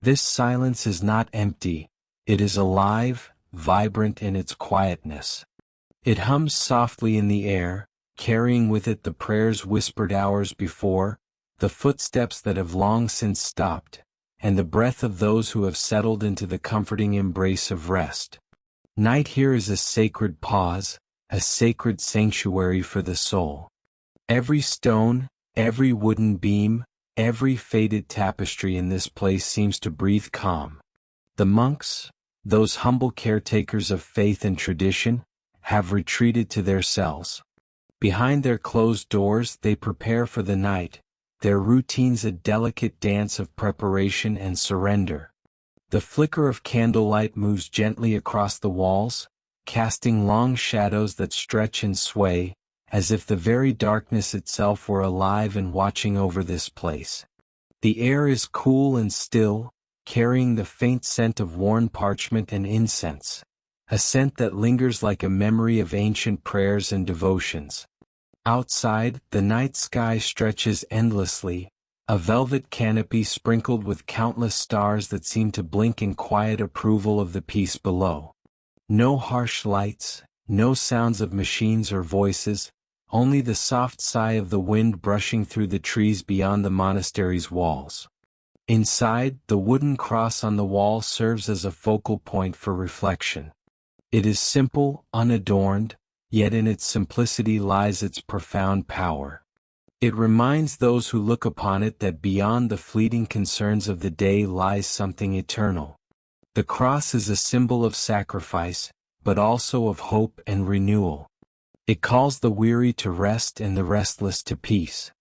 This silence is not empty, it is alive, vibrant in its quietness. It hums softly in the air, carrying with it the prayers whispered hours before, the footsteps that have long since stopped, and the breath of those who have settled into the comforting embrace of rest. Night here is a sacred pause, a sacred sanctuary for the soul. Every stone, every wooden beam, every faded tapestry in this place seems to breathe calm. The monks, those humble caretakers of faith and tradition, have retreated to their cells. Behind their closed doors they prepare for the night, their routines a delicate dance of preparation and surrender. The flicker of candlelight moves gently across the walls, casting long shadows that stretch and sway, as if the very darkness itself were alive and watching over this place. The air is cool and still, carrying the faint scent of worn parchment and incense, a scent that lingers like a memory of ancient prayers and devotions. Outside, the night sky stretches endlessly, a velvet canopy sprinkled with countless stars that seem to blink in quiet approval of the peace below. No harsh lights, no sounds of machines or voices, only the soft sigh of the wind brushing through the trees beyond the monastery's walls. Inside, the wooden cross on the wall serves as a focal point for reflection. It is simple, unadorned, yet in its simplicity lies its profound power. It reminds those who look upon it that beyond the fleeting concerns of the day lies something eternal. The cross is a symbol of sacrifice, but also of hope and renewal. It calls the weary to rest and the restless to peace.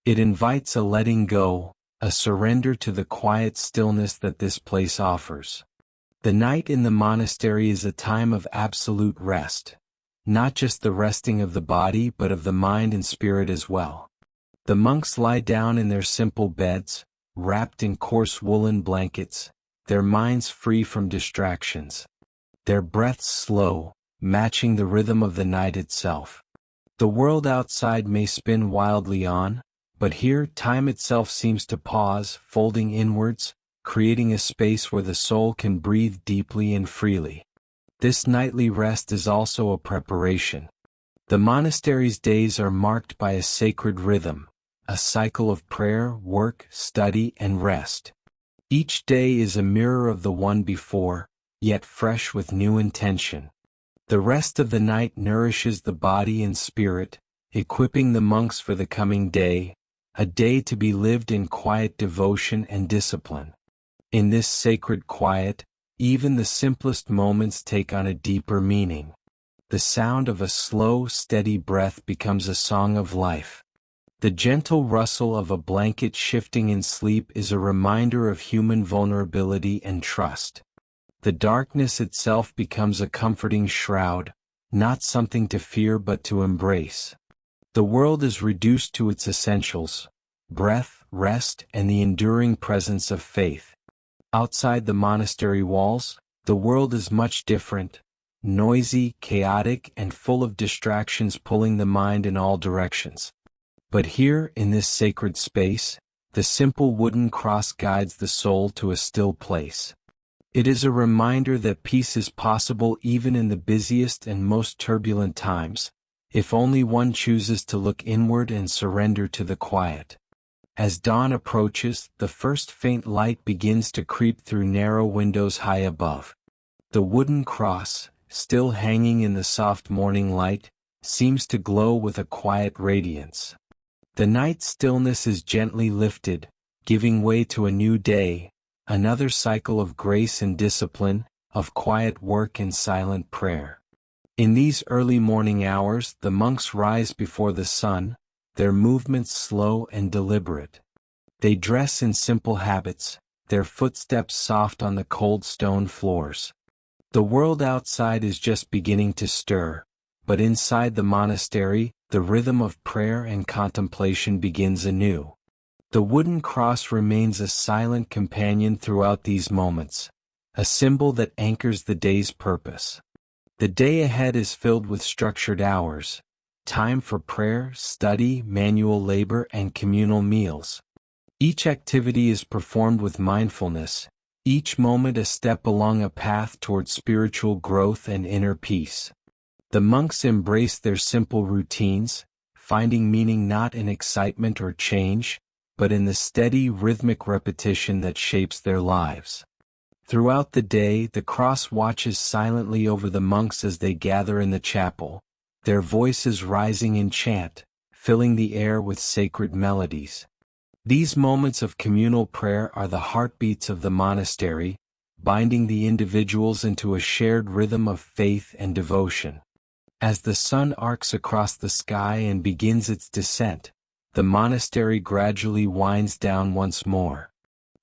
It invites a letting go, a surrender to the quiet stillness that this place offers. The night in the monastery is a time of absolute rest, not just the resting of the body but of the mind and spirit as well. The monks lie down in their simple beds, wrapped in coarse woolen blankets, their minds free from distractions. Their breaths slow, matching the rhythm of the night itself. The world outside may spin wildly on, but here time itself seems to pause, folding inwards, creating a space where the soul can breathe deeply and freely. This nightly rest is also a preparation. The monastery's days are marked by a sacred rhythm, a cycle of prayer, work, study, and rest. Each day is a mirror of the one before, yet fresh with new intention. The rest of the night nourishes the body and spirit, equipping the monks for the coming day, a day to be lived in quiet devotion and discipline. In this sacred quiet, even the simplest moments take on a deeper meaning. The sound of a slow, steady breath becomes a song of life. The gentle rustle of a blanket shifting in sleep is a reminder of human vulnerability and trust. The darkness itself becomes a comforting shroud, not something to fear but to embrace. The world is reduced to its essentials: breath, rest, and the enduring presence of faith. Outside the monastery walls, the world is much different, noisy, chaotic, and full of distractions pulling the mind in all directions. But here, in this sacred space, the simple wooden cross guides the soul to a still place. It is a reminder that peace is possible even in the busiest and most turbulent times, if only one chooses to look inward and surrender to the quiet. As dawn approaches, the first faint light begins to creep through narrow windows high above. The wooden cross, still hanging in the soft morning light, seems to glow with a quiet radiance. The night stillness is gently lifted, giving way to a new day, another cycle of grace and discipline, of quiet work and silent prayer. In these early morning hours, the monks rise before the sun, their movements slow and deliberate. They dress in simple habits, their footsteps soft on the cold stone floors. The world outside is just beginning to stir, but inside the monastery, the rhythm of prayer and contemplation begins anew. The wooden cross remains a silent companion throughout these moments, a symbol that anchors the day's purpose. The day ahead is filled with structured hours, time for prayer, study, manual labor, and communal meals. Each activity is performed with mindfulness, each moment a step along a path toward spiritual growth and inner peace. The monks embrace their simple routines, finding meaning not in excitement or change, but in the steady rhythmic repetition that shapes their lives. Throughout the day, the cross watches silently over the monks as they gather in the chapel, their voices rising in chant, filling the air with sacred melodies. These moments of communal prayer are the heartbeats of the monastery, binding the individuals into a shared rhythm of faith and devotion. As the sun arcs across the sky and begins its descent, the monastery gradually winds down once more.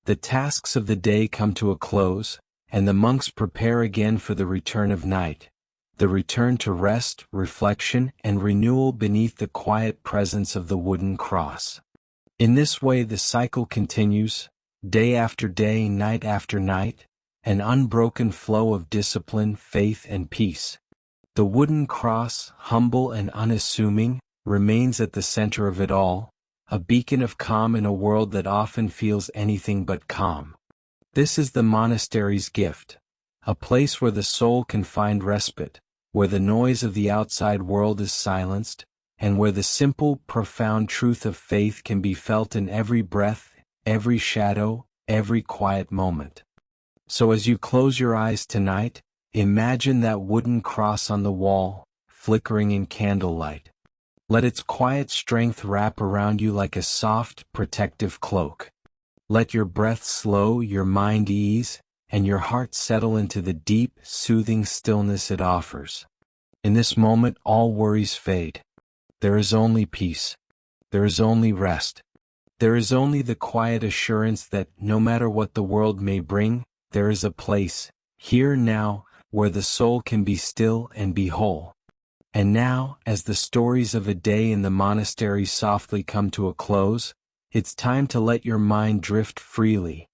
The tasks of the day come to a close, and the monks prepare again for the return of night, the return to rest, reflection, and renewal beneath the quiet presence of the wooden cross. In this way the cycle continues, day after day, night after night, an unbroken flow of discipline, faith, and peace. The wooden cross, humble and unassuming, remains at the center of it all, a beacon of calm in a world that often feels anything but calm. This is the monastery's gift, a place where the soul can find respite, where the noise of the outside world is silenced, and where the simple, profound truth of faith can be felt in every breath, every shadow, every quiet moment. So as you close your eyes tonight, imagine that wooden cross on the wall, flickering in candlelight. Let its quiet strength wrap around you like a soft, protective cloak. Let your breath slow, your mind ease, and your heart settle into the deep, soothing stillness it offers. In this moment, all worries fade. There is only peace. There is only rest. There is only the quiet assurance that, no matter what the world may bring, there is a place, here now, where the soul can be still and be whole. And now, as the stories of a day in the monastery softly come to a close, it's time to let your mind drift freely.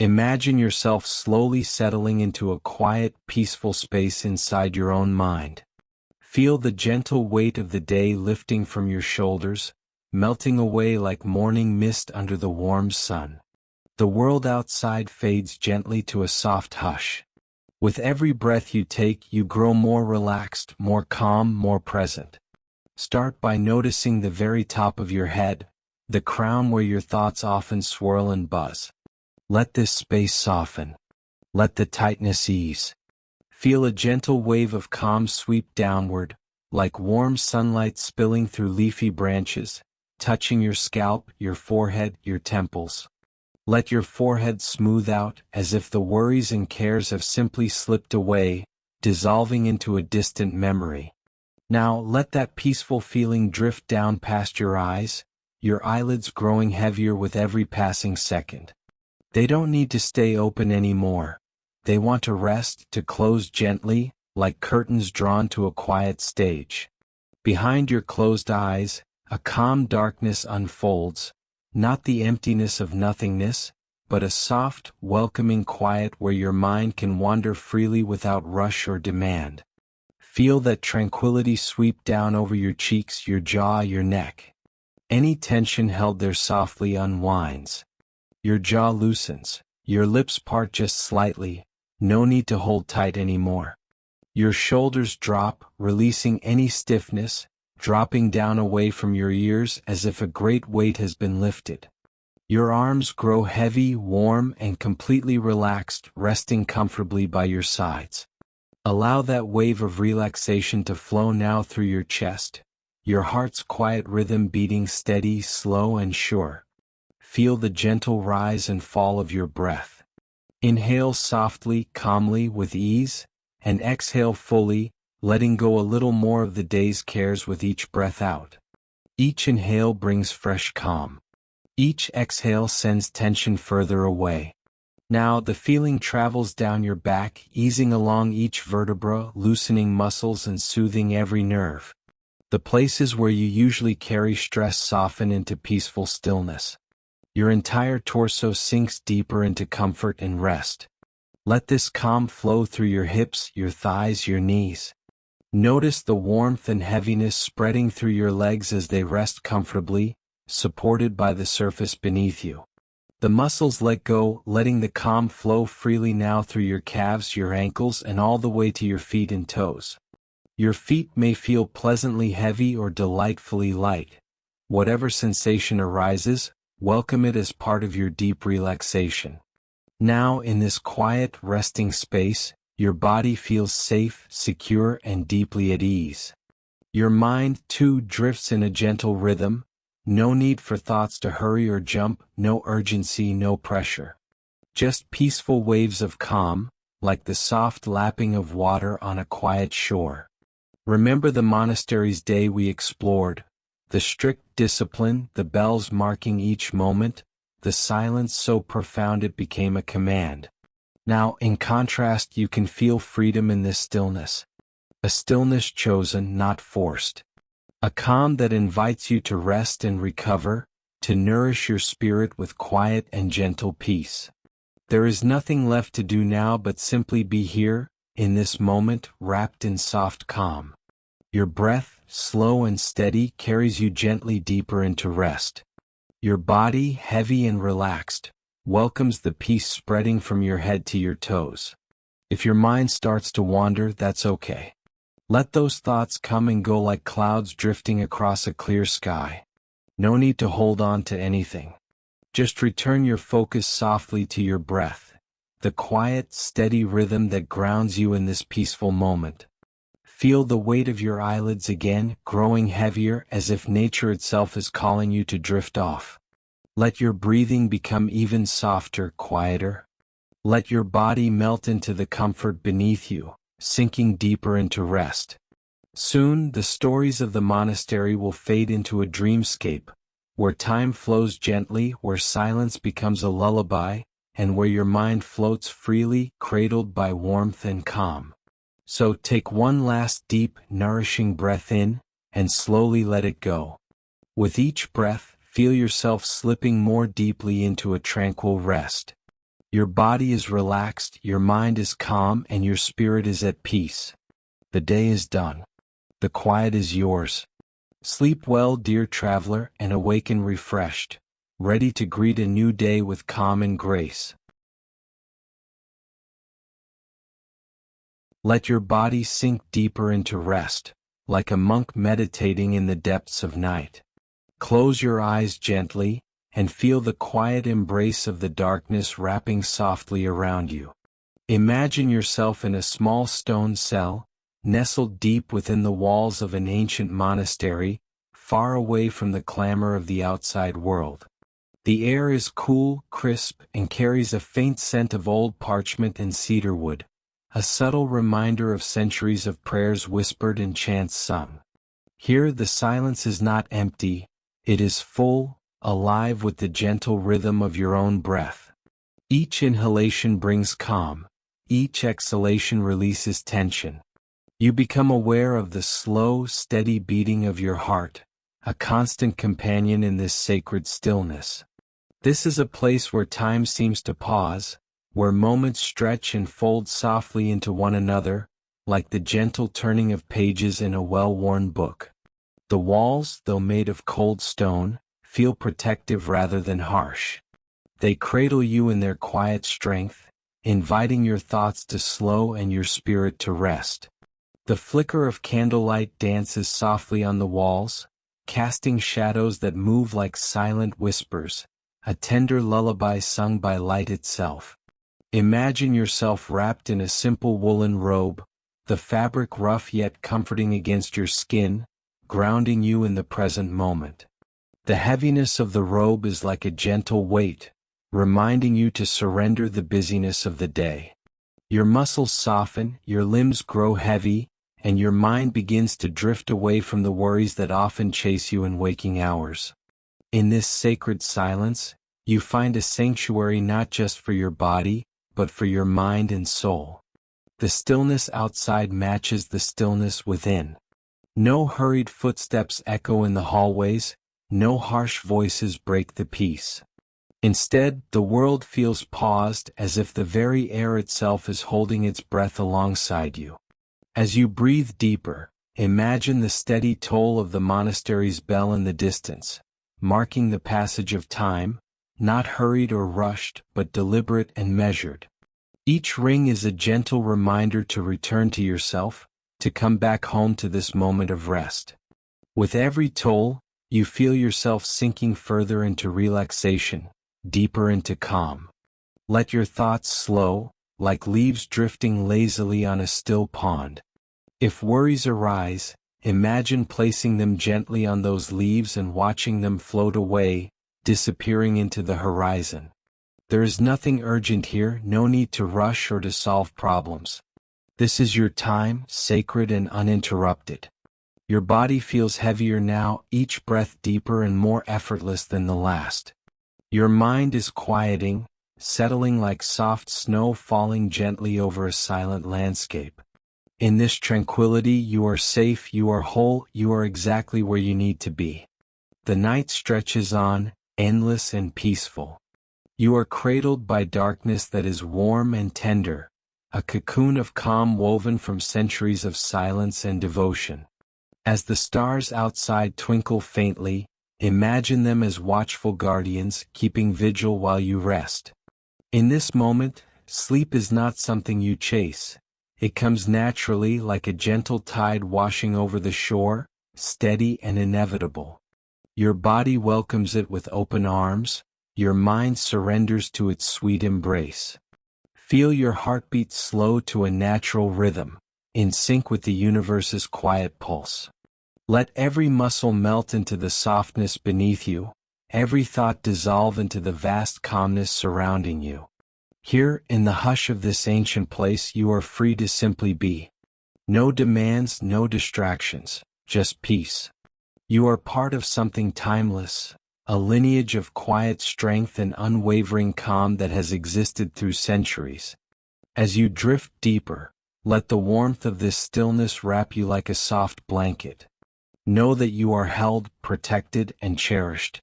Imagine yourself slowly settling into a quiet, peaceful space inside your own mind. Feel the gentle weight of the day lifting from your shoulders, melting away like morning mist under the warm sun. The world outside fades gently to a soft hush. With every breath you take, you grow more relaxed, more calm, more present. Start by noticing the very top of your head, the crown where your thoughts often swirl and buzz. Let this space soften. Let the tightness ease. Feel a gentle wave of calm sweep downward, like warm sunlight spilling through leafy branches, touching your scalp, your forehead, your temples. Let your forehead smooth out, as if the worries and cares have simply slipped away, dissolving into a distant memory. Now let that peaceful feeling drift down past your eyes, your eyelids growing heavier with every passing second. They don't need to stay open anymore. They want to rest, to close gently, like curtains drawn to a quiet stage. Behind your closed eyes, a calm darkness unfolds, not the emptiness of nothingness, but a soft, welcoming quiet where your mind can wander freely without rush or demand. Feel that tranquility sweep down over your cheeks, your jaw, your neck. Any tension held there softly unwinds. Your jaw loosens, your lips part just slightly, no need to hold tight anymore. Your shoulders drop, releasing any stiffness, dropping down away from your ears as if a great weight has been lifted. Your arms grow heavy, warm, and completely relaxed, resting comfortably by your sides. Allow that wave of relaxation to flow now through your chest, your heart's quiet rhythm beating steady, slow, and sure. Feel the gentle rise and fall of your breath. Inhale softly, calmly, with ease, and exhale fully, letting go a little more of the day's cares with each breath out. Each inhale brings fresh calm. Each exhale sends tension further away. Now the feeling travels down your back, easing along each vertebra, loosening muscles and soothing every nerve. The places where you usually carry stress soften into peaceful stillness. Your entire torso sinks deeper into comfort and rest. Let this calm flow through your hips, your thighs, your knees. Notice the warmth and heaviness spreading through your legs as they rest comfortably, supported by the surface beneath you. The muscles let go, letting the calm flow freely now through your calves, your ankles, and all the way to your feet and toes. Your feet may feel pleasantly heavy or delightfully light. Whatever sensation arises, welcome it as part of your deep relaxation. Now, in this quiet, resting space, your body feels safe, secure, and deeply at ease. Your mind, too, drifts in a gentle rhythm. No need for thoughts to hurry or jump, no urgency, no pressure. Just peaceful waves of calm, like the soft lapping of water on a quiet shore. Remember the monastery's day we explored, the strict discipline, the bells marking each moment, the silence so profound it became a command. Now, in contrast, you can feel freedom in this stillness. A stillness chosen, not forced. A calm that invites you to rest and recover, to nourish your spirit with quiet and gentle peace. There is nothing left to do now but simply be here, in this moment, wrapped in soft calm. Your breath, slow and steady, carries you gently deeper into rest. Your body, heavy and relaxed, welcomes the peace spreading from your head to your toes. If your mind starts to wander, that's okay. Let those thoughts come and go like clouds drifting across a clear sky. No need to hold on to anything. Just return your focus softly to your breath, the quiet, steady rhythm that grounds you in this peaceful moment. Feel the weight of your eyelids again, growing heavier as if nature itself is calling you to drift off. Let your breathing become even softer, quieter. Let your body melt into the comfort beneath you, sinking deeper into rest. Soon, the stories of the monastery will fade into a dreamscape, where time flows gently, where silence becomes a lullaby, and where your mind floats freely, cradled by warmth and calm. So take one last deep, nourishing breath in, and slowly let it go. With each breath, feel yourself slipping more deeply into a tranquil rest. Your body is relaxed, your mind is calm, and your spirit is at peace. The day is done. The quiet is yours. Sleep well, dear traveler, and awaken refreshed, ready to greet a new day with calm and grace. Let your body sink deeper into rest, like a monk meditating in the depths of night. Close your eyes gently, and feel the quiet embrace of the darkness wrapping softly around you. Imagine yourself in a small stone cell, nestled deep within the walls of an ancient monastery, far away from the clamor of the outside world. The air is cool, crisp, and carries a faint scent of old parchment and cedarwood, a subtle reminder of centuries of prayers whispered and chants sung. Here the silence is not empty, it is full, alive with the gentle rhythm of your own breath. Each inhalation brings calm, each exhalation releases tension. You become aware of the slow, steady beating of your heart, a constant companion in this sacred stillness. This is a place where time seems to pause, where moments stretch and fold softly into one another, like the gentle turning of pages in a well-worn book. The walls, though made of cold stone, feel protective rather than harsh. They cradle you in their quiet strength, inviting your thoughts to slow and your spirit to rest. The flicker of candlelight dances softly on the walls, casting shadows that move like silent whispers, a tender lullaby sung by light itself. Imagine yourself wrapped in a simple woolen robe, the fabric rough yet comforting against your skin, grounding you in the present moment. The heaviness of the robe is like a gentle weight, reminding you to surrender the busyness of the day. Your muscles soften, your limbs grow heavy, and your mind begins to drift away from the worries that often chase you in waking hours. In this sacred silence, you find a sanctuary not just for your body, but for your mind and soul. The stillness outside matches the stillness within. No hurried footsteps echo in the hallways, no harsh voices break the peace. Instead, the world feels paused, as if the very air itself is holding its breath alongside you. As you breathe deeper, imagine the steady toll of the monastery's bell in the distance, marking the passage of time, not hurried or rushed, but deliberate and measured. Each ring is a gentle reminder to return to yourself, to come back home to this moment of rest. With every toll, you feel yourself sinking further into relaxation, deeper into calm. Let your thoughts slow, like leaves drifting lazily on a still pond. If worries arise, imagine placing them gently on those leaves and watching them float away, disappearing into the horizon. There is nothing urgent here, no need to rush or to solve problems. This is your time, sacred and uninterrupted. Your body feels heavier now, each breath deeper and more effortless than the last. Your mind is quieting, settling like soft snow falling gently over a silent landscape. In this tranquility you are safe, you are whole, you are exactly where you need to be. The night stretches on, endless and peaceful. You are cradled by darkness that is warm and tender, a cocoon of calm woven from centuries of silence and devotion. As the stars outside twinkle faintly, imagine them as watchful guardians, keeping vigil while you rest. In this moment, sleep is not something you chase. It comes naturally, like a gentle tide washing over the shore, steady and inevitable. Your body welcomes it with open arms, your mind surrenders to its sweet embrace. Feel your heartbeat slow to a natural rhythm, in sync with the universe's quiet pulse. Let every muscle melt into the softness beneath you, every thought dissolve into the vast calmness surrounding you. Here, in the hush of this ancient place, you are free to simply be. No demands, no distractions, just peace. You are part of something timeless, a lineage of quiet strength and unwavering calm that has existed through centuries. As you drift deeper, let the warmth of this stillness wrap you like a soft blanket. Know that you are held, protected, and cherished.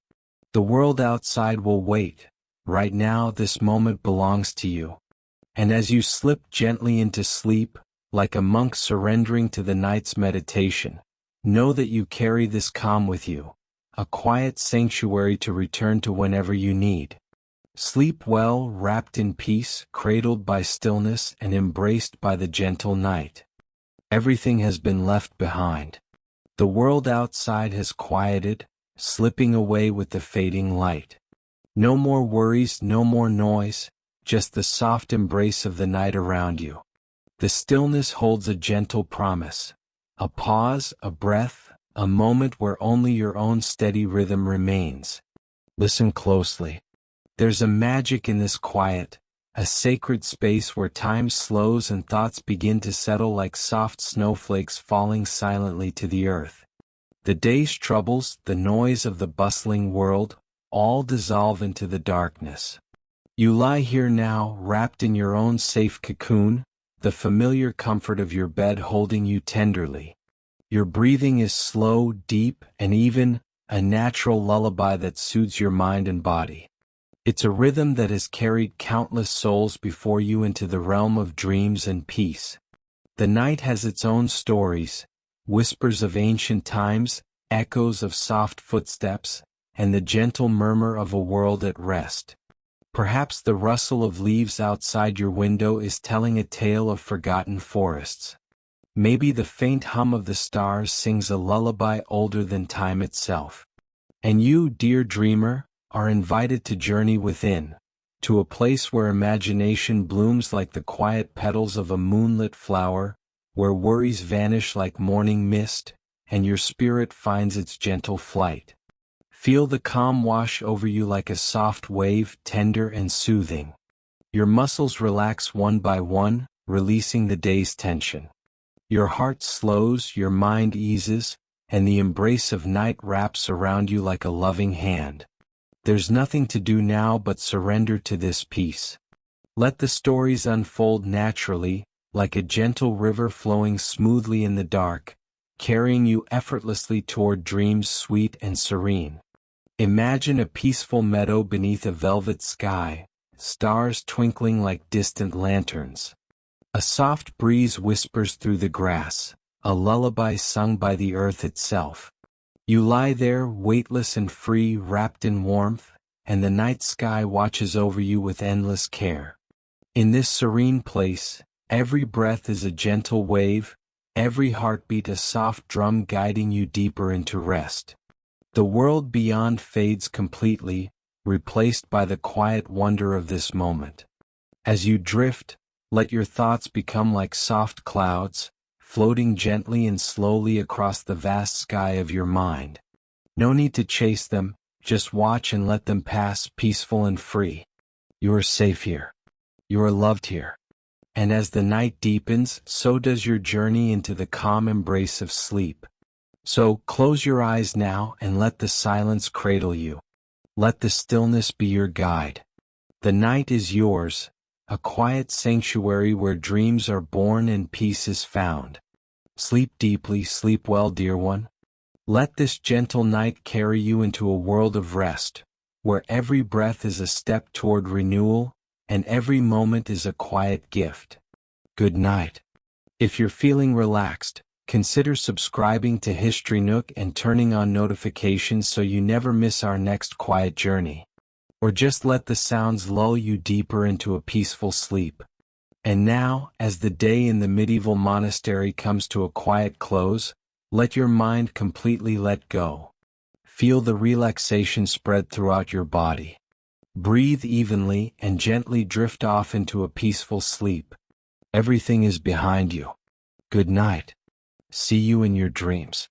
The world outside will wait. Right now, this moment belongs to you. And as you slip gently into sleep, like a monk surrendering to the night's meditation, know that you carry this calm with you, a quiet sanctuary to return to whenever you need. Sleep well, wrapped in peace, cradled by stillness, and embraced by the gentle night. Everything has been left behind. The world outside has quieted, slipping away with the fading light. No more worries, no more noise, just the soft embrace of the night around you. The stillness holds a gentle promise. A pause, a breath, a moment where only your own steady rhythm remains. Listen closely. There's a magic in this quiet, a sacred space where time slows and thoughts begin to settle like soft snowflakes falling silently to the earth. The day's troubles, the noise of the bustling world, all dissolve into the darkness. You lie here now, wrapped in your own safe cocoon, the familiar comfort of your bed holding you tenderly. Your breathing is slow, deep, and even, a natural lullaby that soothes your mind and body. It's a rhythm that has carried countless souls before you into the realm of dreams and peace. The night has its own stories, whispers of ancient times, echoes of soft footsteps, and the gentle murmur of a world at rest. Perhaps the rustle of leaves outside your window is telling a tale of forgotten forests. Maybe the faint hum of the stars sings a lullaby older than time itself. And you, dear dreamer, are invited to journey within, to a place where imagination blooms like the quiet petals of a moonlit flower, where worries vanish like morning mist, and your spirit finds its gentle flight. Feel the calm wash over you like a soft wave, tender and soothing. Your muscles relax one by one, releasing the day's tension. Your heart slows, your mind eases, and the embrace of night wraps around you like a loving hand. There's nothing to do now but surrender to this peace. Let the stories unfold naturally, like a gentle river flowing smoothly in the dark, carrying you effortlessly toward dreams sweet and serene. Imagine a peaceful meadow beneath a velvet sky, stars twinkling like distant lanterns. A soft breeze whispers through the grass, a lullaby sung by the earth itself. You lie there, weightless and free, wrapped in warmth, and the night sky watches over you with endless care. In this serene place, every breath is a gentle wave, every heartbeat a soft drum guiding you deeper into rest. The world beyond fades completely, replaced by the quiet wonder of this moment. As you drift, let your thoughts become like soft clouds, floating gently and slowly across the vast sky of your mind. No need to chase them, just watch and let them pass, peaceful and free. You are safe here. You are loved here. And as the night deepens, so does your journey into the calm embrace of sleep. So, close your eyes now and let the silence cradle you. Let the stillness be your guide. The night is yours, a quiet sanctuary where dreams are born and peace is found. Sleep deeply, sleep well, dear one. Let this gentle night carry you into a world of rest, where every breath is a step toward renewal, and every moment is a quiet gift. Good night. If you're feeling relaxed, consider subscribing to HistoryNook and turning on notifications so you never miss our next quiet journey. Or just let the sounds lull you deeper into a peaceful sleep. And now, as the day in the medieval monastery comes to a quiet close, let your mind completely let go. Feel the relaxation spread throughout your body. Breathe evenly and gently drift off into a peaceful sleep. Everything is behind you. Good night. See you in your dreams.